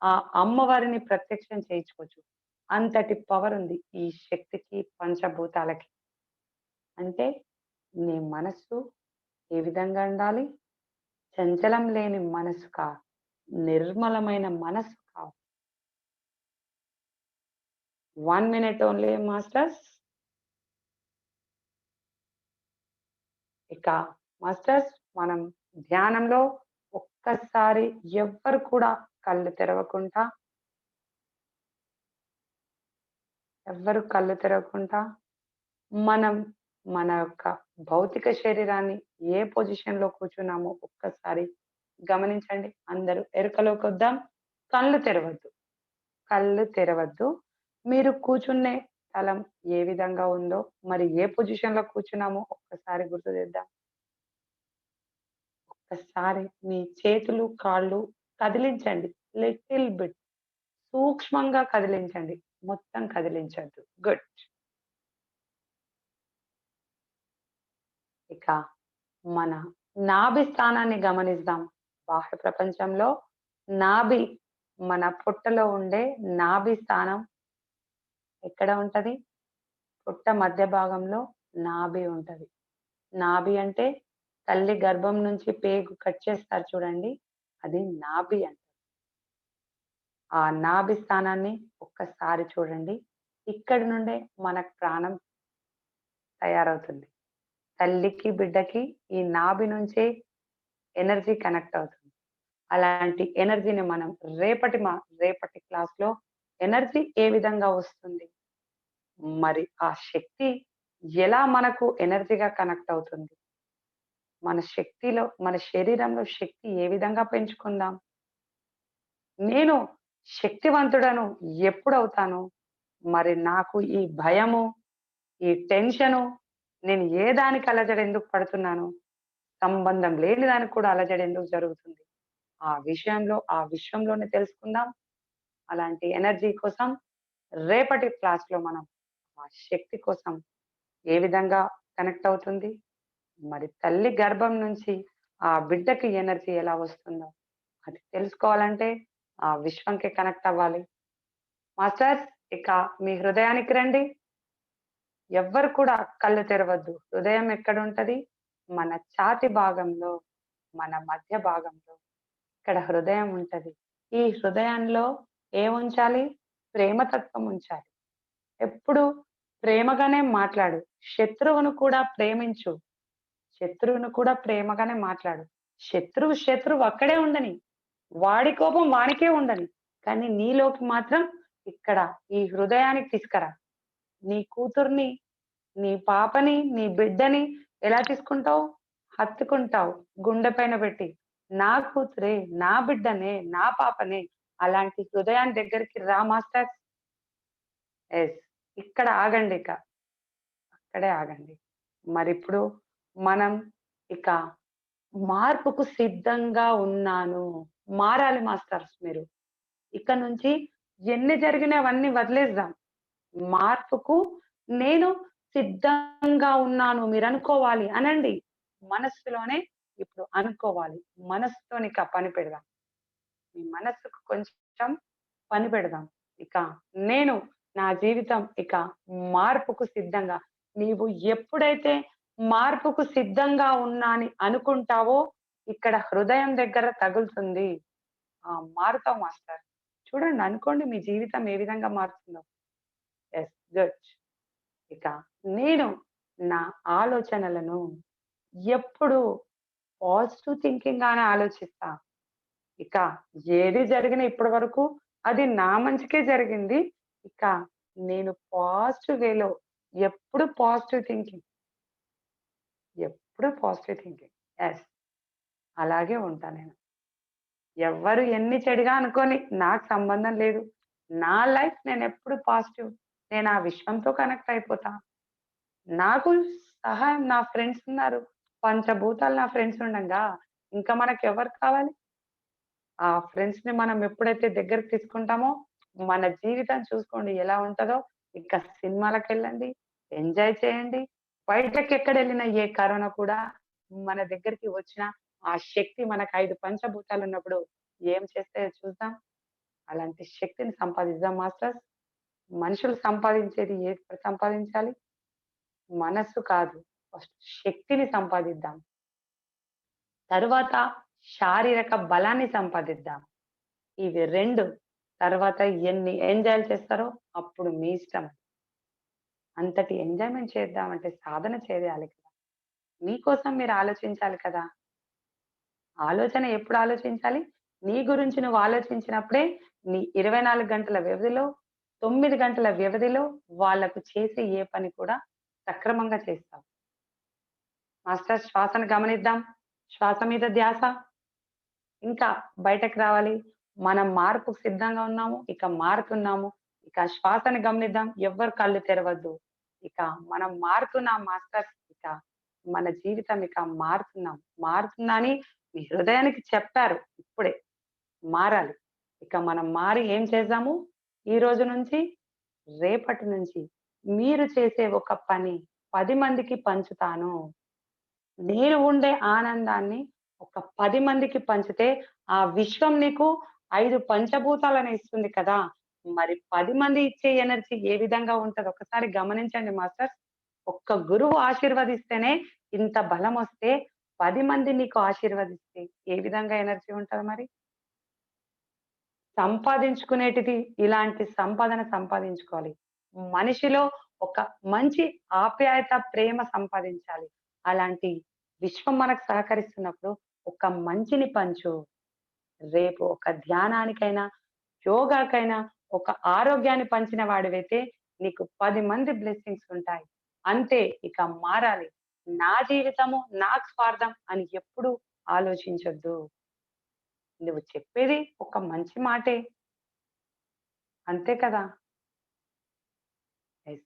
ఆ అమ్మవారిని ప్రత్యక్షం చేయించుకోవచ్చు. అంతటి పవర్ ఉంది ఈ శక్తికి, పంచభూతాలకి. అంటే నీ మనస్సు ఏ విధంగా ఉండాలి? చంచలం లేని మనసు నిర్మలమైన మనసు 1 మినిట్ ఓన్లీ మాస్టర్స్. ఇక మాస్టర్స్ మనం ధ్యానంలో ఒక్కసారి ఎవ్వరు కూడా కళ్ళు తెరవకుండా, ఎవ్వరు కళ్ళు తెరవకుండా మనం మన యొక్క భౌతిక శరీరాన్ని ఏ పొజిషన్‌లో కూర్చున్నామో ఒక్కసారి గమనించండి. అందరూ ఎరుకలోకొద్దాం. కళ్ళు తెరవద్దు. కళ్ళు తెరవద్దు. మీరు కూర్చునే స్థలం ఏ విధంగా ఉందో, మరి ఏ పొజిషన్‌లో కూర్చున్నామో ఒక్కసారి గుర్తు చేద్దాం. ఒక్కసారి మీ చేతులు, కాళ్ళు కదిలించండి. లిటిల్ బిట్ సూక్ష్మంగా కదిలించండి. మొత్తం కదిలించొద్దు. గుడ్. ఇక మన నాభి స్థానాన్ని గమనిద్దాం. బాహ్య ప్రపంచంలో నాభి మన పొట్టలో ఉండే నాభి స్థానం ఎక్కడ ఉంటది? పొట్ట మధ్య భాగంలో నాభి ఉంటది. నాభి అంటే తల్లి గర్భం నుంచి పేగు కట్ చేస్తారు చూడండి. అది నాభి అంటారు. ఆ నాభి స్థానాన్ని ఒక్కసారి చూడండి. ఇక్కడి నుండే మనకు ప్రాణం తయారవుతుంది. తల్లికి, బిడ్డకి ఈ నాభి నుంచే ఎనర్జీ కనెక్ట్ అవుతుంది. అలాంటి ఎనర్జీని మనం రేపటి క్లాస్‌లో ఎనర్జీ ఏ విధంగా వస్తుంది? మరి ఆ శక్తి ఎలా మనకు ఎనర్జీగా కనెక్ట్ అవుతుంది? మన శరీరంలో శక్తి ఏ విధంగా పెంచుకుందాం? నేను శక్తివంతుడను ఎప్పుడవుతాను? మరి నాకు ఈ భయము, ఈ టెన్షను, నేను ఏ దానికి అలజడి ఎందుకు పడుతున్నాను? సంబంధం లేని దానికి కూడా అలజడి ఎందుకు జరుగుతుంది? ఆ విషయంలోనే తెలుసుకుందాం. అలాంటి ఎనర్జీ కోసం రేపటి క్లాస్‌లో మనం ఆ శక్తి కోసం ఏ విధంగా కనెక్ట్ అవుతుంది? మరి తల్లి గర్భం నుంచి ఆ బిడ్డకి ఎనర్జీ ఎలా వస్తుందో అది తెలుసుకోవాలంటే ఆ విశ్వంకి కనెక్ట్ అవ్వాలి. మాస్టర్స్ ఇక మీ హృదయానికి రండి. ఎవ్వరు కూడా కళ్ళు తెరవద్దు. హృదయం ఎక్కడుంటది? మన ఛాతీ భాగంలో, మన మధ్య భాగంలో ఇక్కడ హృదయం ఉంటది. ఈ హృదయంలో ఏముంచాలి? ప్రేమతత్వం ఉంచాలి. ఎప్పుడు ప్రేమగానే మాట్లాడు. శత్రువును కూడా ప్రేమించు. శత్రువును కూడా ప్రేమగానే మాట్లాడు. శత్రువు అక్కడే ఉండని. వాడి కోపం వానికే ఉండని. కానీ నీలోకి మాత్రం ఇక్కడ ఈ హృదయానికి తీసుకురా. నీ కూతుర్ని, నీ పాపని, నీ బిడ్డని ఎలా తీసుకుంటావు? హత్తుకుంటావు గుండె పైన పెట్టి. నా కూతురే, నా బిడ్డనే, నా పాపనే అలాంటి హృదయాన్ని దగ్గరికి రా మాస్టర్స్. యెస్. ఇక్కడ ఆగండిక. అక్కడే ఆగండి. మరిప్పుడు మనం ఇక మార్పుకు సిద్ధంగా ఉన్నాను. మారాలి మాస్టర్స్ మీరు. ఇక నుంచి ఎన్ని జరిగినా అవన్నీ వదిలేద్దాం. మార్పుకు నేను సిద్ధంగా ఉన్నాను మీరనుకోవాలి. అనండి. మనస్సులోనే ఇప్పుడు అనుకోవాలి. మనసుతోనిక పని పెడదాం. మీ మనస్సుకు కొంచెం పని పెడదాం. ఇక నేను నా జీవితం ఇక మార్పుకు సిద్ధంగా నీవు ఎప్పుడైతే మార్పుకు సిద్ధంగా ఉన్నా అని అనుకుంటావో, ఇక్కడ హృదయం దగ్గర తగులుతుంది. ఆ! మారుతావు మాస్టర్. చూడండి అనుకోండి మీ జీవితం ఏ విధంగా మారుతుందో. యెస్. గుడ్. ఇక నేను నా ఆలోచనలను ఎప్పుడు పాజిటివ్ థింకింగ్ గానే ఆలోచిస్తా. ఇక ఏది జరిగినా ఇప్పటి వరకు అది నా మంచికే జరిగింది. ఇక నేను పాజిటివ్ వేలో ఎప్పుడు పాజిటివ్ థింకింగ్, ఎప్పుడు పాజిటివ్ థింకింగ్. యెస్. అలాగే ఉంటా నేను. ఎవ్వరు ఎన్ని చెడుగా అనుకోని నాకు సంబంధం లేదు. నా లైఫ్ నేనెప్పుడు పాజిటివ్. నేను ఆ విశ్వంతో కనెక్ట్ అయిపోతా. నాకు సహాయం నా ఫ్రెండ్స్ ఉన్నారు. పంచభూతాలు నా ఫ్రెండ్స్ ఉండంగా ఇంకా మనకెవరు కావాలి? ఆ ఫ్రెండ్స్‌ని మనం ఎప్పుడైతే దగ్గరికి తీసుకుంటామో, మన జీవితం చూసుకోండి ఎలా ఉంటదో. ఇక సినిమాలకెళ్ళండి, ఎంజాయ్ చేయండి. బయటకెక్కడెళ్ళినా ఏ కరోనా కూడా మన దగ్గరికి వచ్చిన ఆ శక్తి మనకు 5 పంచభూతాలున్నప్పుడు ఏం చేస్తాయో చూద్దాం. అలాంటి శక్తిని సంపాదిద్దాం మాస్టర్స్. మనుషులు సంపాదించేది ఏది సంపాదించాలి? మనస్సు కాదు. ఫస్ట్ శక్తిని సంపాదిద్దాం. తరువాత శారీరక బలాన్ని సంపాదిద్దాం. ఇవి 2 తర్వాత ఎన్ని ఎంజాయ్‌లు చేస్తారో అప్పుడు మీ ఇష్టం. అంతటి ఎంజాయ్‌మెంట్ చేద్దామంటే సాధన చేయాలి కదా! మీకోసం మీరు ఆలోచించాలి కదా! ఆలోచన ఎప్పుడు ఆలోచించాలి? నీ గురించి నువ్వు ఆలోచించినప్పుడే నీ 24 గంటల వ్యవధిలో, 9 గంటల వ్యవధిలో వాళ్ళకు చేసే ఏ పని కూడా సక్రమంగా చేస్తావు. మాస్టర్ శ్వాసను గమనిద్దాం. శ్వాస మీద ధ్యాస. ఇంకా బయటకు రావాలి. మనం మార్పుకు సిద్ధంగా ఉన్నాము. ఇక మారుతున్నాము. ఇక శ్వాసను గమనిద్దాం. ఎవ్వరు కళ్ళు తెరవద్దు. ఇక మనం మారుతున్నాం మాస్టర్స్. ఇక మన జీవితం ఇక మారుతున్నాం. మారుతుందా అని మీ హృదయానికి చెప్పారు ఇప్పుడే. మారాలి. ఇక మనం మారి ఏం చేద్దాము? ఈ రోజు నుంచి, రేపటి నుంచి మీరు చేసే ఒక పని 10 మందికి పంచుతాను. నేను ఉండే ఆనందాన్ని ఒక 10 మందికి పంచితే, ఆ విశ్వం నీకు 5 పంచభూతాలను ఇస్తుంది కదా! మరి 10 మంది ఇచ్చే ఎనర్జీ ఏ విధంగా ఉంటదో ఒకసారి గమనించండి మాస్టర్స్. ఒక్క గురువు ఆశీర్వదిస్తేనే ఇంత బలమొస్తే, 10 మంది నీకు ఆశీర్వదిస్తే ఏ విధంగా ఎనర్జీ ఉంటది మరి? సంపాదించుకునేటిది ఇలాంటి సంపాదన సంపాదించుకోవాలి. మనిషిలో ఒక మంచి ఆప్యాయత, ప్రేమ సంపాదించాలి. అలాంటి విశ్వం మనకు సహకరిస్తున్నప్పుడు ఒక మంచిని పంచు. రేపు ఒక ధ్యానానికైనా, యోగాకైనా, ఒక ఆరోగ్యాన్ని పంచిన వాడివైతే నీకు 10 మంది బ్లెస్సింగ్స్ ఉంటాయి. అంతే ఇక మారాలి. నా జీవితము నాకు స్వార్థం అని ఎప్పుడు ఆలోచించొద్దు. నువ్వు చెప్పేది ఒక మంచి మాటే. అంతే కదా! యెస్.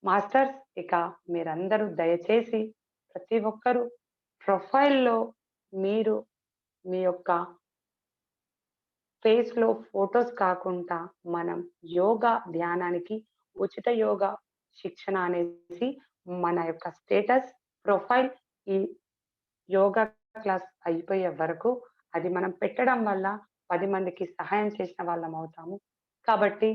మాస్టర్స్ ఇక మీరందరూ దయచేసి ప్రతి ఒక్కరు ప్రొఫైల్‌లో మీరు మీ యొక్క ఫేస్‌లో ఫోటోస్ కాకుండా మనం యోగా ధ్యానానికి ఉచిత యోగా శిక్షణ అనేసి మన యొక్క స్టేటస్, ప్రొఫైల్ ఈ యోగా క్లాస్ అయిపోయే వరకు అది మనం పెట్టడం వల్ల 10 మందికి సహాయం చేసిన వాళ్ళం అవుతాము. కాబట్టి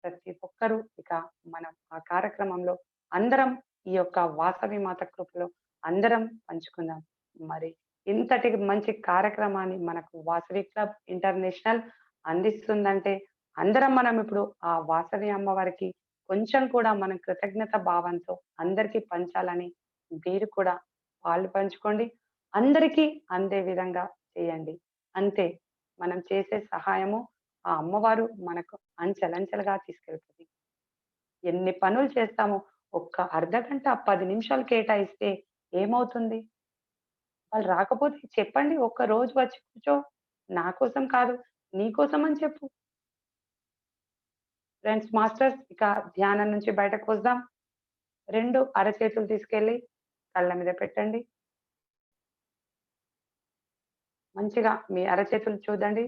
ప్రతి ఒక్కరూ ఇక మనం ఆ కార్యక్రమంలో అందరం ఈ యొక్క వాసవి మాత కృపలో అందరం పంచుకుందాం. మరి ఇంతటి మంచి కార్యక్రమాన్ని మనకు వాసవి క్లబ్ ఇంటర్నేషనల్ అందిస్తుందంటే అందరం మనం ఇప్పుడు ఆ వాసవి అమ్మవారికి కొంచెం కూడా మనం కృతజ్ఞత భావంతో అందరికీ పంచాలని మీరు కూడా పాలు పంచుకోండి. అందరికీ అందే విధంగా చేయండి. అంతే మనం చేసే సహాయము ఆ అమ్మవారు మనకు అంచెలంచెలుగా తీసుకెళ్తది. ఎన్ని పనులు చేస్తామో ఒక్క అర్ధగంట, 10 నిమిషాలు కేటాయిస్తే ఏమవుతుంది? వాళ్ళు రాకపోతే చెప్పండి. ఒక్క రోజు వచ్చి కూర్చో. నా కోసం కాదు, నీ కోసం అని చెప్పు. ఫ్రెండ్స్ మాస్టర్స్ ఇక ధ్యానం నుంచి బయటకు వద్దాం. 2 అరచేతులు తీసుకెళ్ళి కళ్ళ మీద పెట్టండి. మంచిగా మీ అరచేతులు చూడండి.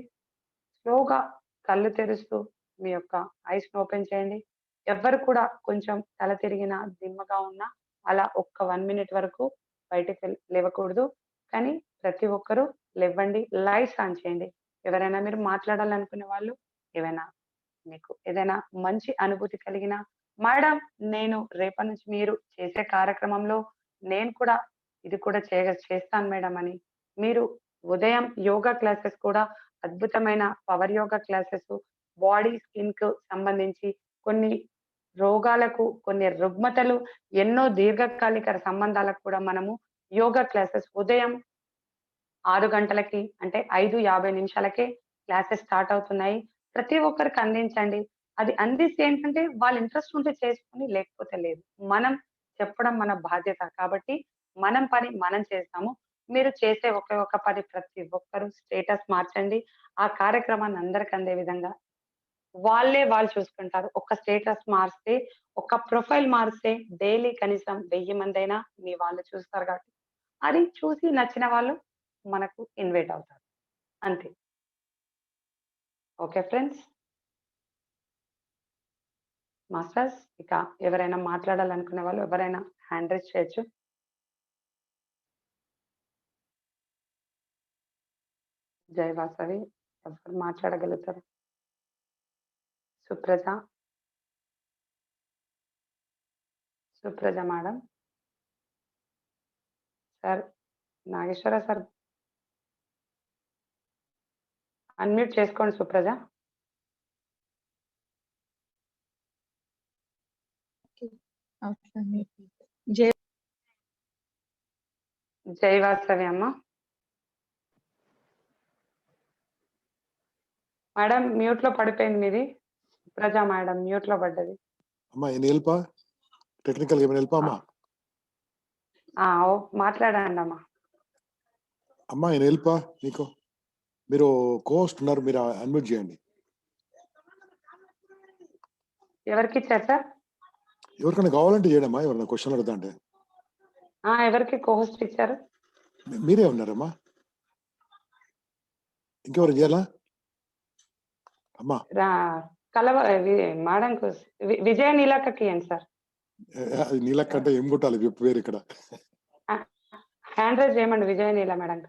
స్లోగా కళ్ళు తెరుస్తూ మీ యొక్క ఐస్‌ని ఓపెన్ చేయండి. ఎవ్వరు కూడా కొంచెం తల తిరిగినా, దిమ్మగా ఉన్నా అలా ఒక్క 1 మినిట్ వరకు లేవకూడదు. కానీ ప్రతి ఒక్కరూ లెవ్వండి. లైట్స్ ఆన్ చేయండి. ఎవరైనా మీరు మాట్లాడాలనుకునే వాళ్ళు ఏవైనా మీకు ఏదైనా మంచి అనుభూతి కలిగినా, మేడం నేను రేపటి నుంచి మీరు చేసే కార్యక్రమంలో నేను కూడా ఇది కూడా చేస్తాను మేడం అని మీరు ఉదయం యోగా క్లాసెస్ కూడా అద్భుతమైన పవర్ యోగా క్లాసెస్ బాడీ స్కిన్‌కు సంబంధించి కొన్ని రోగాలకు, కొన్ని రుగ్మతలు, ఎన్నో దీర్ఘకాలిక సంబంధాలకు కూడా మనము యోగా క్లాసెస్ ఉదయం 6 గంటలకి అంటే 5:50 నిమిషాలకే క్లాసెస్ స్టార్ట్ అవుతున్నాయి. ప్రతి ఒక్కరికి అందించండి. అది అందిస్తే ఏంటంటే వాళ్ళ ఇంట్రెస్ట్ ఉంటే చేసుకొని లేకపోతే లేదు. మనం చెప్పడం మన బాధ్యత. కాబట్టి మనం పని మనం చేస్తాము. మీరు చేసే ఒకే ఒక్క పని ప్రతి ఒక్కరు స్టేటస్ మార్చండి. ఆ కార్యక్రమాన్ని అందరికి అందే విధంగా వాళ్ళు చూసుకుంటారు. ఒక్క స్టేటస్ మారిస్తే, ఒక్క ప్రొఫైల్ మారిస్తే డైలీ కనీసం 1000 మందైనా మీ వాళ్ళు చూస్తారు కాబట్టి, అది చూసి నచ్చిన వాళ్ళు మనకు ఇన్వైట్ అవుతారు. అంతే. Okay friends. మాస్టర్స్ ఇక ఎవరైనా మాట్లాడాలనుకునే వాళ్ళు ఎవరైనా హ్యాండ్ రైజ్ చేయొచ్చు. జై వాసవి. ఎవరు మాట్లాడగలుగుతారు? Supraja. Supraja madam. Sir Nageswara sir unmute చేసుకోండి సుప్రజ. జై జై వాసవి అమ్మ. మేడం మ్యూట్‌లో పడిపోయింది మీది. సుప్రజ మేడం మ్యూట్‌లో పడ్డది. అమ్మా ఏమైనా హెల్పా? టెక్నికల్‌గా ఏమైనా హెల్పా అమ్మా? మాట్లాడండి అమ్మా. అమ్మా ఆయన హెల్పా మీకు, మీరు కోస్ట్ ఉన్నారు, మీరు అన్మ్యూట్ చేయండి. ఎవరికి ఇచ్చారు సార్? ఎవరికైనా కావాలంటే చేయడమ్మా, ఎవరైనా క్వశ్చన్ అడుగుతా అంటే. ఎవరికి కోహోస్ట్ ఇచ్చారు? మీరే ఉన్నారమ్మా, ఇంకెవరు చేయాలా అమ్మా? మేడం విజయ నీలక్కకి ఇవ్వండి సార్. నీలక్క అంటే ఏం కొట్టాలి చెప్పు పేరు ఇక్కడ. హ్యాండ్ రైజ్ చేయమండి విజయ నీల మేడం.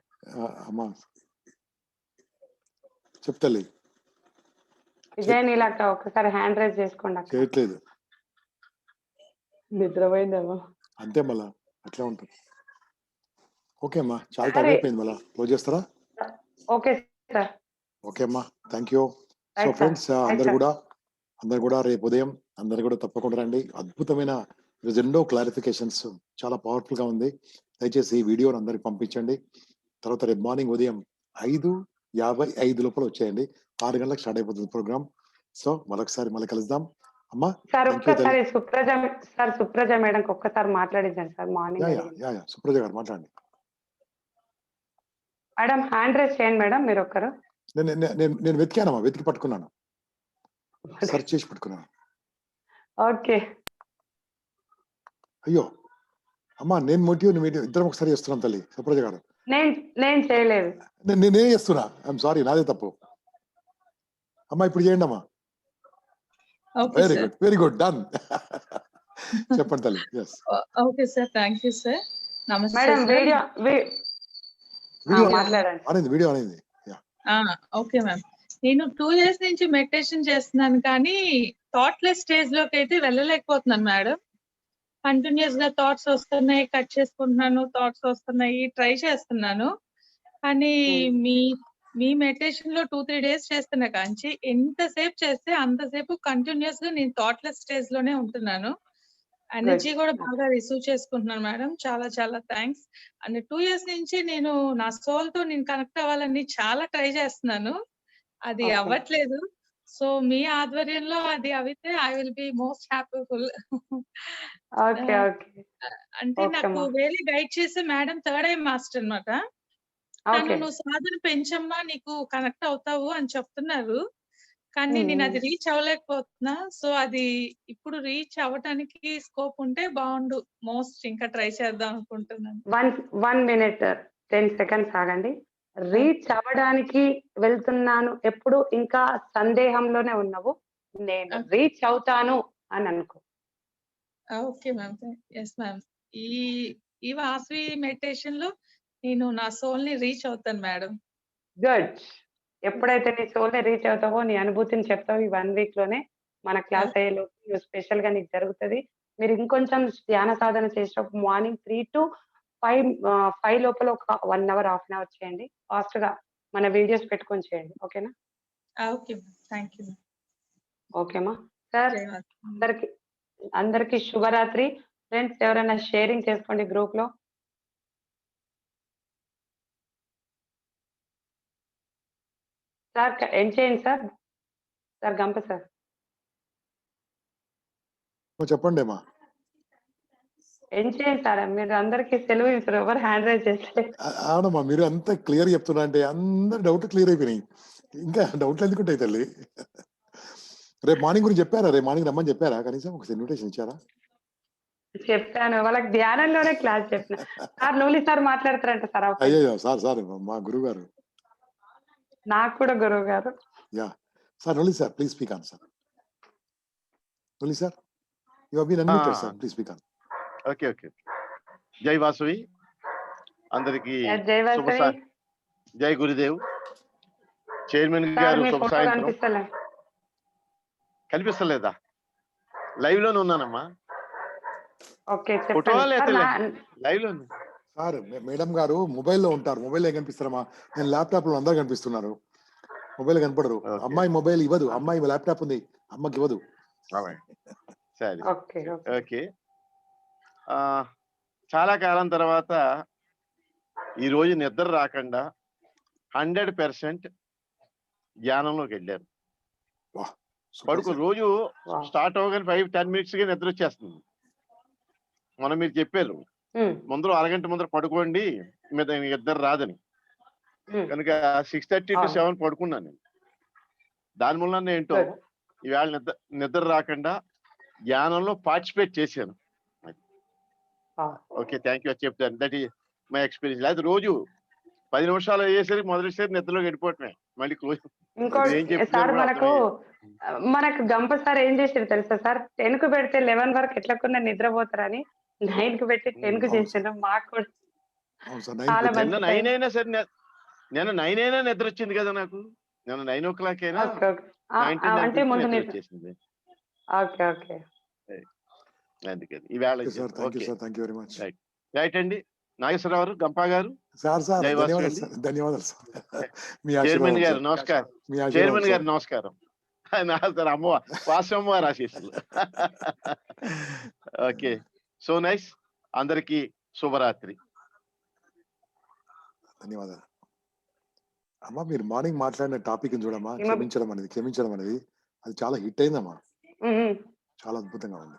అమ్మా చెప్తాలి. విజయ నీలక్క ఒకసారి హ్యాండ్ రైజ్ చేసుకోండి. చేయట్లేదు, నిద్రపోయిందేమో అంతే మళ్ళా అట్లా ఉంటుంది. ఓకే అమ్మా, చాలా టైం అయిపోయింది, మళ్ళా క్లోజ్ చేస్తారా? Okay sir. ఓకే అమ్మా, థ్యాంక్ యూ. సో ఫ్రెండ్స్ అందరు కూడా రేపు ఉదయం అందరు కూడా తప్పకుండా రండి. అద్భుతమైన ఎన్నో క్లారిఫికేషన్స్, చాలా పవర్ఫుల్ గా ఉంది. దయచేసి ఈ వీడియోని అందరికి పంపించండి. తర్వాత రేపు మార్నింగ్ ఉదయం 5:55 లోపల వచ్చేయండి. 6 గంటలకు స్టార్ట్ అయిపోతుంది ప్రోగ్రామ్. సో మరొకసారి మళ్ళీ కలుద్దాం అమ్మా. సుప్రజ మేడం ఒక్కసారి మాట్లాడించండి సార్ మార్నింగ్. సుప్రజ గారు మాట్లాడండి మేడం. హ్యాండ్ రైజ్ చేయండి మేడం మీరు ఒక్కరు. నేను వెతికానమ్మా, వెతికి పట్టుకున్నాను, సెర్చ్ చేసి పట్టుకున్నాను. ఓకే. అయ్యో అమ్మా, నేను మోటివ్ ఇద్దరం ఒకసారి చేస్తున్నాం తల్లి. సుప్రజ గారు నేను చేయలేదు, నేనే చేస్తున్నా. ఐఎమ్ సారీ, నాదే తప్పు అమ్మా. ఇప్పుడు చేయండి అమ్మా. Very good, very good, done. చెప్పండి తల్లి. Okay sir, thank you sir. నమస్తే మేడం. వీడియో అనేది. ఓకే మ్యామ్, నేను 2 years నుంచి మెడిటేషన్ చేస్తున్నాను, కానీ థాట్లెస్ స్టేజ్ లోకి అయితే వెళ్ళలేకపోతున్నాను మేడం. కంటిన్యూస్ గా థాట్స్ వస్తున్నాయి, కట్ చేసుకుంటున్నాను, థాట్స్ వస్తున్నాయి, ట్రై చేస్తున్నాను. కానీ మీ మెడిటేషన్ లో 2-3 days చేస్తున్నా కానీ ఎంతసేపు చేస్తే అంతసేపు కంటిన్యూస్ గా నేను థాట్లెస్ స్టేజ్ లోనే ఉంటున్నాను. ఎనర్జీ కూడా బాగా రిసీవ్ చేసుకుంటున్నాను మేడం. చాలా చాలా థ్యాంక్స్. అండ్ 2 years నుంచి నేను నా సోల్ తో నేను కనెక్ట్ అవ్వాలని చాలా ట్రై చేస్తున్నాను, అది అవ్వట్లేదు. సో మీ ఆధ్వర్యంలో అది అవితే I will be most happyful. అంటే నాకు వేరే గైడ్ చేసే మేడం థర్డ్ ఐ మాస్టర్ అన్నమాట. తను నువ్వు సాధన పెంచమ్మా, నీకు కనెక్ట్ అవుతావు అని చెప్తున్నారు, కానీ నేను అది రీచ్ అవ్వలేకపోతున్నా. సో అది ఇప్పుడు రీచ్ అవ్వటానికి స్కోప్ ఉంటే బాగుండు, మోస్ట్ ఇంకా ట్రై చేద్దాం అనుకుంటున్నాను. 1 minute 10 seconds ఆగండి. రీచ్ అవ్వడానికి వెళ్తున్నాను, ఎప్పుడు ఇంకా సందేహంలోనే ఉన్నావు, నేను రీచ్ అవుతాను అని అనుకో. Okay ma'am, yes ma'am. ఈ వాసవి మెడిటేషన్ లో నేను నా సోల్ ని రీచ్ అవుతాను మేడం. గుడ్. ఎప్పుడైతే నీ సోల్ ని రీచ్ అవుతావో, నీ అనుభూతిని చెప్తావు, ఈ 1 week లోనే మన క్లాస్ అయ్యేలోపు స్పెషల్ గా నీకు జరుగుతుంది. మీరు ఇంకొంచెం ధ్యాన సాధన చేసేటప్పుడు మార్నింగ్ 3 to 5 లోపల ఒక 1 hour, 1/2 hour చేయండి. ఫాస్ట్ గా మన వీడియోస్ పెట్టుకొని చేయండి. ఓకేనా? Okay, thank you. ఓకేమా సార్. అందరికి శుభరాత్రి. ఫ్రెండ్స్ ఎవరైనా షేరింగ్ చేసుకోండి గ్రూప్ లో. సార్ ఏం చేయండి సార్. గంప సార్ చెప్పండి అమ్మా. ఏం చేయండి సార్, మీరు అందరికి సెలవు ఇస్తారు, ఎవరు హ్యాండ్ రైజ్ చేస్తే. అవునమ్మా, మీరు అంతా క్లియర్ చెప్తున్నా అంటే అందరు డౌట్ క్లియర్ అయిపోయినాయి. ఇంకా డౌట్లు ఎందుకుంటాయి తల్లి? రేపు మార్నింగ్ గురించి చెప్పారా? రేపు మార్నింగ్ రమ్మని చెప్పారా? కనీసం ఒక ఇన్విటేషన్ ఇచ్చారా? చెప్పాను, వాళ్ళకి ధ్యానంలోనే క్లాస్ చెప్పిన. సార్ నూలి సార్ మాట్లాడతారంట సార్. అయ్యో సార్ మా గురువు గారు. నాకు కూడా గురువు గారు. Yeah sir, Nooli sir please speak on sir. Nooli sir, you have been unmuted sir, please speak on. Okay. జై వాసవి అందరికి. జై గురుదేవ్. చైర్మన్ గారు శుభ సాయంత్రం. కనిపిస్తలేదా? లైవ్ లోనే ఉన్నానమ్మా. లైవ్ లో సార్. మేడం గారు మొబైల్లో ఉంటారు, మొబైల్ కనిపిస్తారమ్మా. నేను ల్యాప్టాప్ లో అందరు కనిపిస్తున్నారు, మొబైల్ కనపడరు. అమ్మాయి మొబైల్ ఇవ్వదు, అమ్మాయి ల్యాప్టాప్ ఉంది, అమ్మకి ఇవ్వదు. సరే, ఓకే. చాలా కాలం తర్వాత ఈ రోజు నిద్ర రాకుండా 100% ధ్యానంలోకి వెళ్ళారు. పడుకు రోజు స్టార్ట్ అవగానే 5-10 minutes గా నిద్ర వచ్చేస్తుంది. మీరు చెప్పారు ముందర అరగంట ముందర పడుకోండి, మీద ఇద్దరు రాదని. కనుక 6:30 to 7 పడుకున్నాను నేను. దాని వల్ల ఏంటో ఈవేళ నిద్ర రాకుండా ధ్యానంలో పార్టిసిపేట్ చేశాను. ఓకే, థ్యాంక్ యూ చెప్తాను. That is my experience. లేదా రోజు 10 నిమిషాలు అయ్యేసరికి మొదటిసారి నిద్రలోకి వెళ్ళిపోవటమే, మళ్ళీ క్లోజ్. ఇంకోటి సార్ మనకు గంప సార్ ఏం చేసారు తెలుసా సార్, 10 కు పెడితే 11 వరకు ఎట్లకున్నా నిద్రపోతారని 9 కు పెట్టి 10 కు చేసాను. మాకు కూడా చాలా నిన్న మంచి 9 అయినా సరే, నిన్న 9 అయినా నిద్ర వచ్చింది కదా నాకు. నిన్న 9 o'clock అయినా అంటే ముందు నిద్ర వచ్చేసింది. ఓకే ఓకే అందుకని ఈవేళ రైట్ అండి. నాగేశ్వరరావు గారు, గంపా గారు, ధన్యవాదాలు చైర్మన్ గారు నమస్కారం. చైర్మన్ గారు నమస్కారం. సార్ అమ్మ వాసమ్మ ఆశీస్సులు. Okay, so nice. అందరికి శుభరాత్రి. ధన్యవాదాలు అమ్మా. మీరు మార్నింగ్ మాట్లాడిన టాపిక్ చూడమ్మా, క్షమించడం అనేది అది చాలా హిట్ అయిందమ్మా. చాలా అద్భుతంగా ఉంది.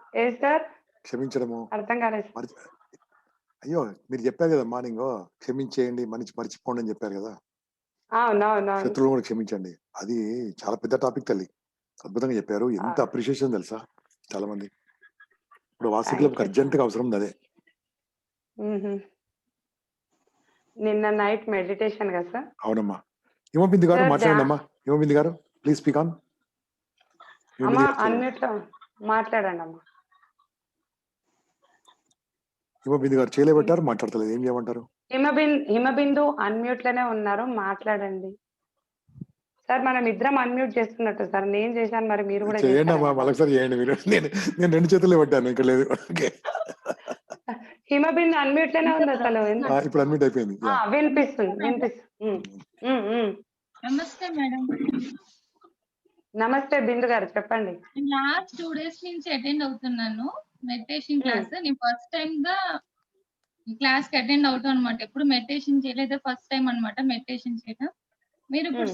క్షమించడము అర్థం కాలేదు. అయ్యో, మీరు చెప్పారు కదా మార్నింగ్, క్షమించేయండి మర్చిపోండి అని చెప్పారు కదా. శత్రువులు కూడా క్షమించండి. అది చాలా పెద్ద టాపిక్ తల్లి. అద్భుతంగా చెప్పారు. ఎంత అప్రిషియేషన్ తెలుసా చాలా మంది. ఇప్పుడు వాసికులకు అర్జెంట్ గా అవసరం అదే. నిన్న నైట్ మెడిటేషన్ కదా సార్. అవునమ్మా. హిమబిందు గారు మాట్లాడండి అమ్మా. హిమబిందు గారు ప్లీజ్ స్పీక్ ఆన్. అన్నిట్లో మాట్లాడండి అమ్మా. హిమబిందు గారు చేయలేబెట్టారు, మాట్లాడతలేదు. ఏం చేయమంటారు? హిమబిందు అన్మ్యూట్ లోనే ఉన్నారు, మాట్లాడండి సార్. మనం ఇద్దరం అన్మ్యూట్ చేస్తున్నట్టు సార్. నేను చేశాను, మరి మీరు కూడా చేయండి అమ్మా. మళ్ళొకసారి చేయండి మీరు. నేను 2 చేతులు పెట్టాను, ఇక్కడ లేదు. హిమబిందు అన్మ్యూట్ లోనే ఉంది అసలు. ఇప్పుడు అన్మ్యూట్ అయిపోయింది. వినిపిస్తుంది. నమస్తే మేడం. నమస్తే బిందు గారు, చెప్పండి. లాస్ట్ 2 days నుంచి అటెండ్ అవుతున్నాను మెడిటేషన్ క్లాస్. నేను ఫస్ట్ టైం గా క్లాస్ కి అటెండ్ అవుతాను అనమాట. ఎప్పుడు మెడిటేషన్ చేయలేదు, ఫస్ట్ టైం అనమాట మెడిటేషన్ చేయడం. మీరు ఇప్పుడు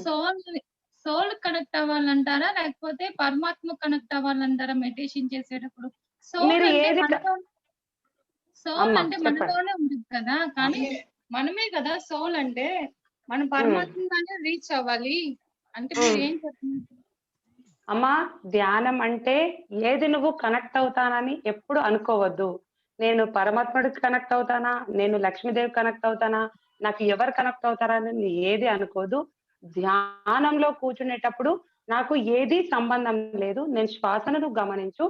సోల్ కనెక్ట్ అవ్వాలంటారా, లేకపోతే పరమాత్మ కనెక్ట్ అవ్వాలంటారా మెడిటేషన్ చేసేటప్పుడు? సోల్ అంటే మనలోనే ఉంటుంది కదా, కానీ మనమే కదా సోల్ అంటే. మనం పరమాత్మగానే రీచ్ అవ్వాలి అంటే మీరు ఏం చెప్తున్నారు? అమ్మా, ధ్యానం అంటే ఏది నువ్వు కనెక్ట్ అవుతానని ఎప్పుడు అనుకోవద్దు. నేను పరమాత్ముడికి కనెక్ట్ అవుతానా, నేను లక్ష్మీదేవి కనెక్ట్ అవుతానా, నాకు ఎవరు కనెక్ట్ అవుతారని ఏది అనుకోదు. ధ్యానంలో కూర్చునేటప్పుడు నాకు ఏది సంబంధం లేదు. నేను శ్వాసను గమనించు.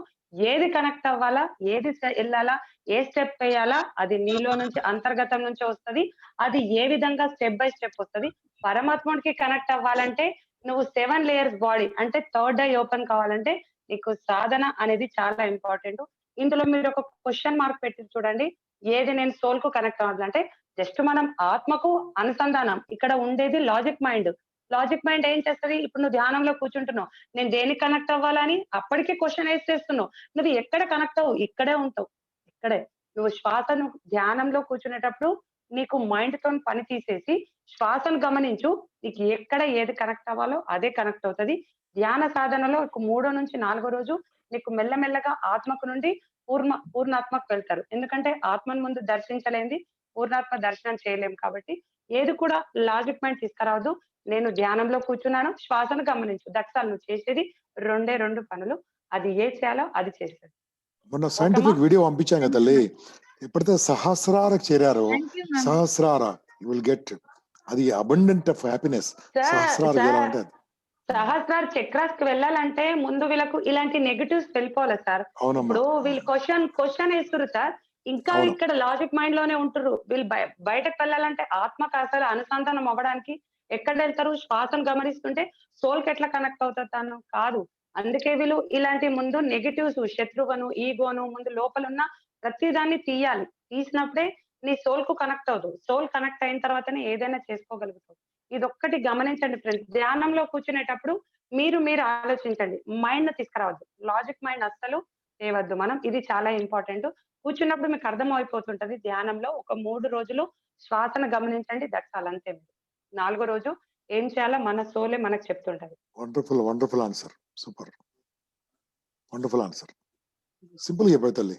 ఏది కనెక్ట్ అవ్వాలా, ఏది వెళ్ళాలా, ఏ స్టెప్ వేయాలా, అది నీలో నుంచి అంతర్గతం నుంచి వస్తుంది. అది ఏ విధంగా స్టెప్ బై స్టెప్ వస్తుంది. పరమాత్ముడికి కనెక్ట్ అవ్వాలంటే నువ్వు 7 layers బాడీ అంటే 3rd eye ఓపెన్ కావాలంటే నీకు సాధన అనేది చాలా ఇంపార్టెంట్. ఇందులో మీరు ఒక క్వశ్చన్ మార్క్ పెట్టి చూడండి. ఏది నేను సోల్ కు కనెక్ట్ అవ్వాలంటే జస్ట్ మనం ఆత్మకు అనుసంధానం. ఇక్కడ ఉండేది లాజిక్ మైండ్. లాజిక్ మైండ్ ఏం చేస్తుంది? ఇప్పుడు నువ్వు ధ్యానంలో కూర్చుంటున్నావు, నేను దేనికి కనెక్ట్ అవ్వాలని అప్పటికే క్వశ్చన్ వేసేస్తున్నావు. నువ్వు ఎక్కడ కనెక్ట్ అవ్వు, ఇక్కడే ఉంటావు. ఇక్కడే నువ్వు శ్వాసను ధ్యానంలో కూర్చునేటప్పుడు నీకు మైండ్ తో పని తీసేసి శ్వాసను గమనించు. నీకు ఎక్కడ ఏది కనెక్ట్ అవ్వాలో అదే కనెక్ట్ అవుతుంది. ధ్యాన సాధనలో 3వ నుంచి 4వ రోజు నీకు మెల్లమెల్లగా ఆత్మకు నుండి పూర్ణాత్మకు వెళ్తారు. ఎందుకంటే ఆత్మను ముందు దర్శించలేంది పూర్ణాత్మ దర్శనం చేయలేము. కాబట్టి ఏది కూడా లాజిక్ మైండ్ తీసుకురావద్దు. నేను ధ్యానంలో కూర్చున్నాను, శ్వాసను గమనించు. దట్సాలు నువ్వు చేసేది 2 పనులు. అది ఏ చేయాలో అది చేసేది. మొన్న సైంటిఫిక్ వీడియో పంపించాం కదా తల్లి. ఎప్పుడైతే సహస్రారకు చేరారో, సహస్రార యు విల్ గెట్ అది అబండెంట్ ఆఫ్ హ్యాపీనెస్. సహస్రార్ చక్రాస్ కి వెళ్ళాలంటే ముందు వీళ్ళకు ఇలాంటి నెగటివ్స్ వెళ్ళిపోవాలి సార్. ఇప్పుడు వీళ్ళు క్వశ్చన్ వేస్తున్నారు సార్, ఇంకా ఇక్కడ లాజిక్ మైండ్ లోనే ఉంటున్నారు. వీళ్ళు బయటకు వెళ్ళాలంటే ఆత్మకు అసలు అనుసంధానం అవ్వడానికి ఎక్కడ వెళ్తారు? శ్వాసను గమనిస్తుంటే సోల్ కి ఎట్లా కనెక్ట్ అవుతాను కాదు. అందుకే వీళ్ళు ఇలాంటి ముందు నెగటివ్స్, శత్రువును, ఈగోను ముందు లోపల ఉన్న ప్రతిదాన్ని తీయాలి. తీసినప్పుడే నీ సోల్ కు కనెక్ట్ అవుతుంది. సోల్ కనెక్ట్ అయిన తర్వాతనే ఏదైనా చేసుకోగలుగుతావు. ఇదొక్కటి గమనించండి ఫ్రెండ్స్. ధ్యానంలో కూర్చునేటప్పుడు మీరు ఆలోచించండి. మైండ్ తీసుకురావద్దు. లాజిక్ మైండ్ అస్సలు తేవద్దు మనం. ఇది చాలా ఇంపార్టెంట్. కూర్చున్నప్పుడు మీకు అర్థం అయిపోతుంటది. ధ్యానంలో ఒక 3 రోజులు శ్వాసను గమనించండి. దట్సాల్ అంతే. 4వ రోజు ఏం చేయాలో మన సోలే మనకు చెప్తుంటది. Wonderful answer. Super wonderful answer. Simple చెప్పారు తల్లి.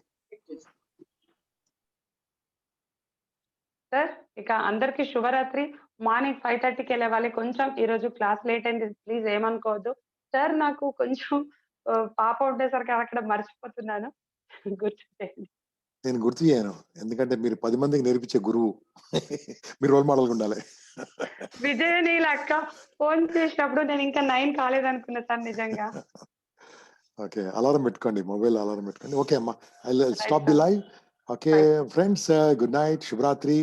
సార్ ఇక అందరికి శుభరాత్రి. మార్నింగ్ 5:30కి వెళ్ళేవాలి. కొంచెం ఈరోజు క్లాస్ లేట్ అయింది. ప్లీజ్ ఏమనుకోవద్దు. సార్ నాకు కొంచెం పాప ఉండేసరికి అక్కడ మర్చిపోతున్నాను. గుర్తు చేయండి. నేను గుర్తు చేయను. ఎందుకంటే మీరు 10 మందికి నేర్పించే గురువు. మీరు రోల్ మోడల్‌గా ఉండాలి. విజయనీల అక్క ఫోన్ చేసినప్పుడు నేను ఇంకా 9 కాలేదనుకున్నా సార్ నిజంగా. ఓకే. అలారం పెట్టుకోండి. మొబైల్ అలారం పెట్టుకోండి. ఓకే అమ్మా. I will write stop the sir. Live. Okay right. Friends, good night. శుభరాత్రి.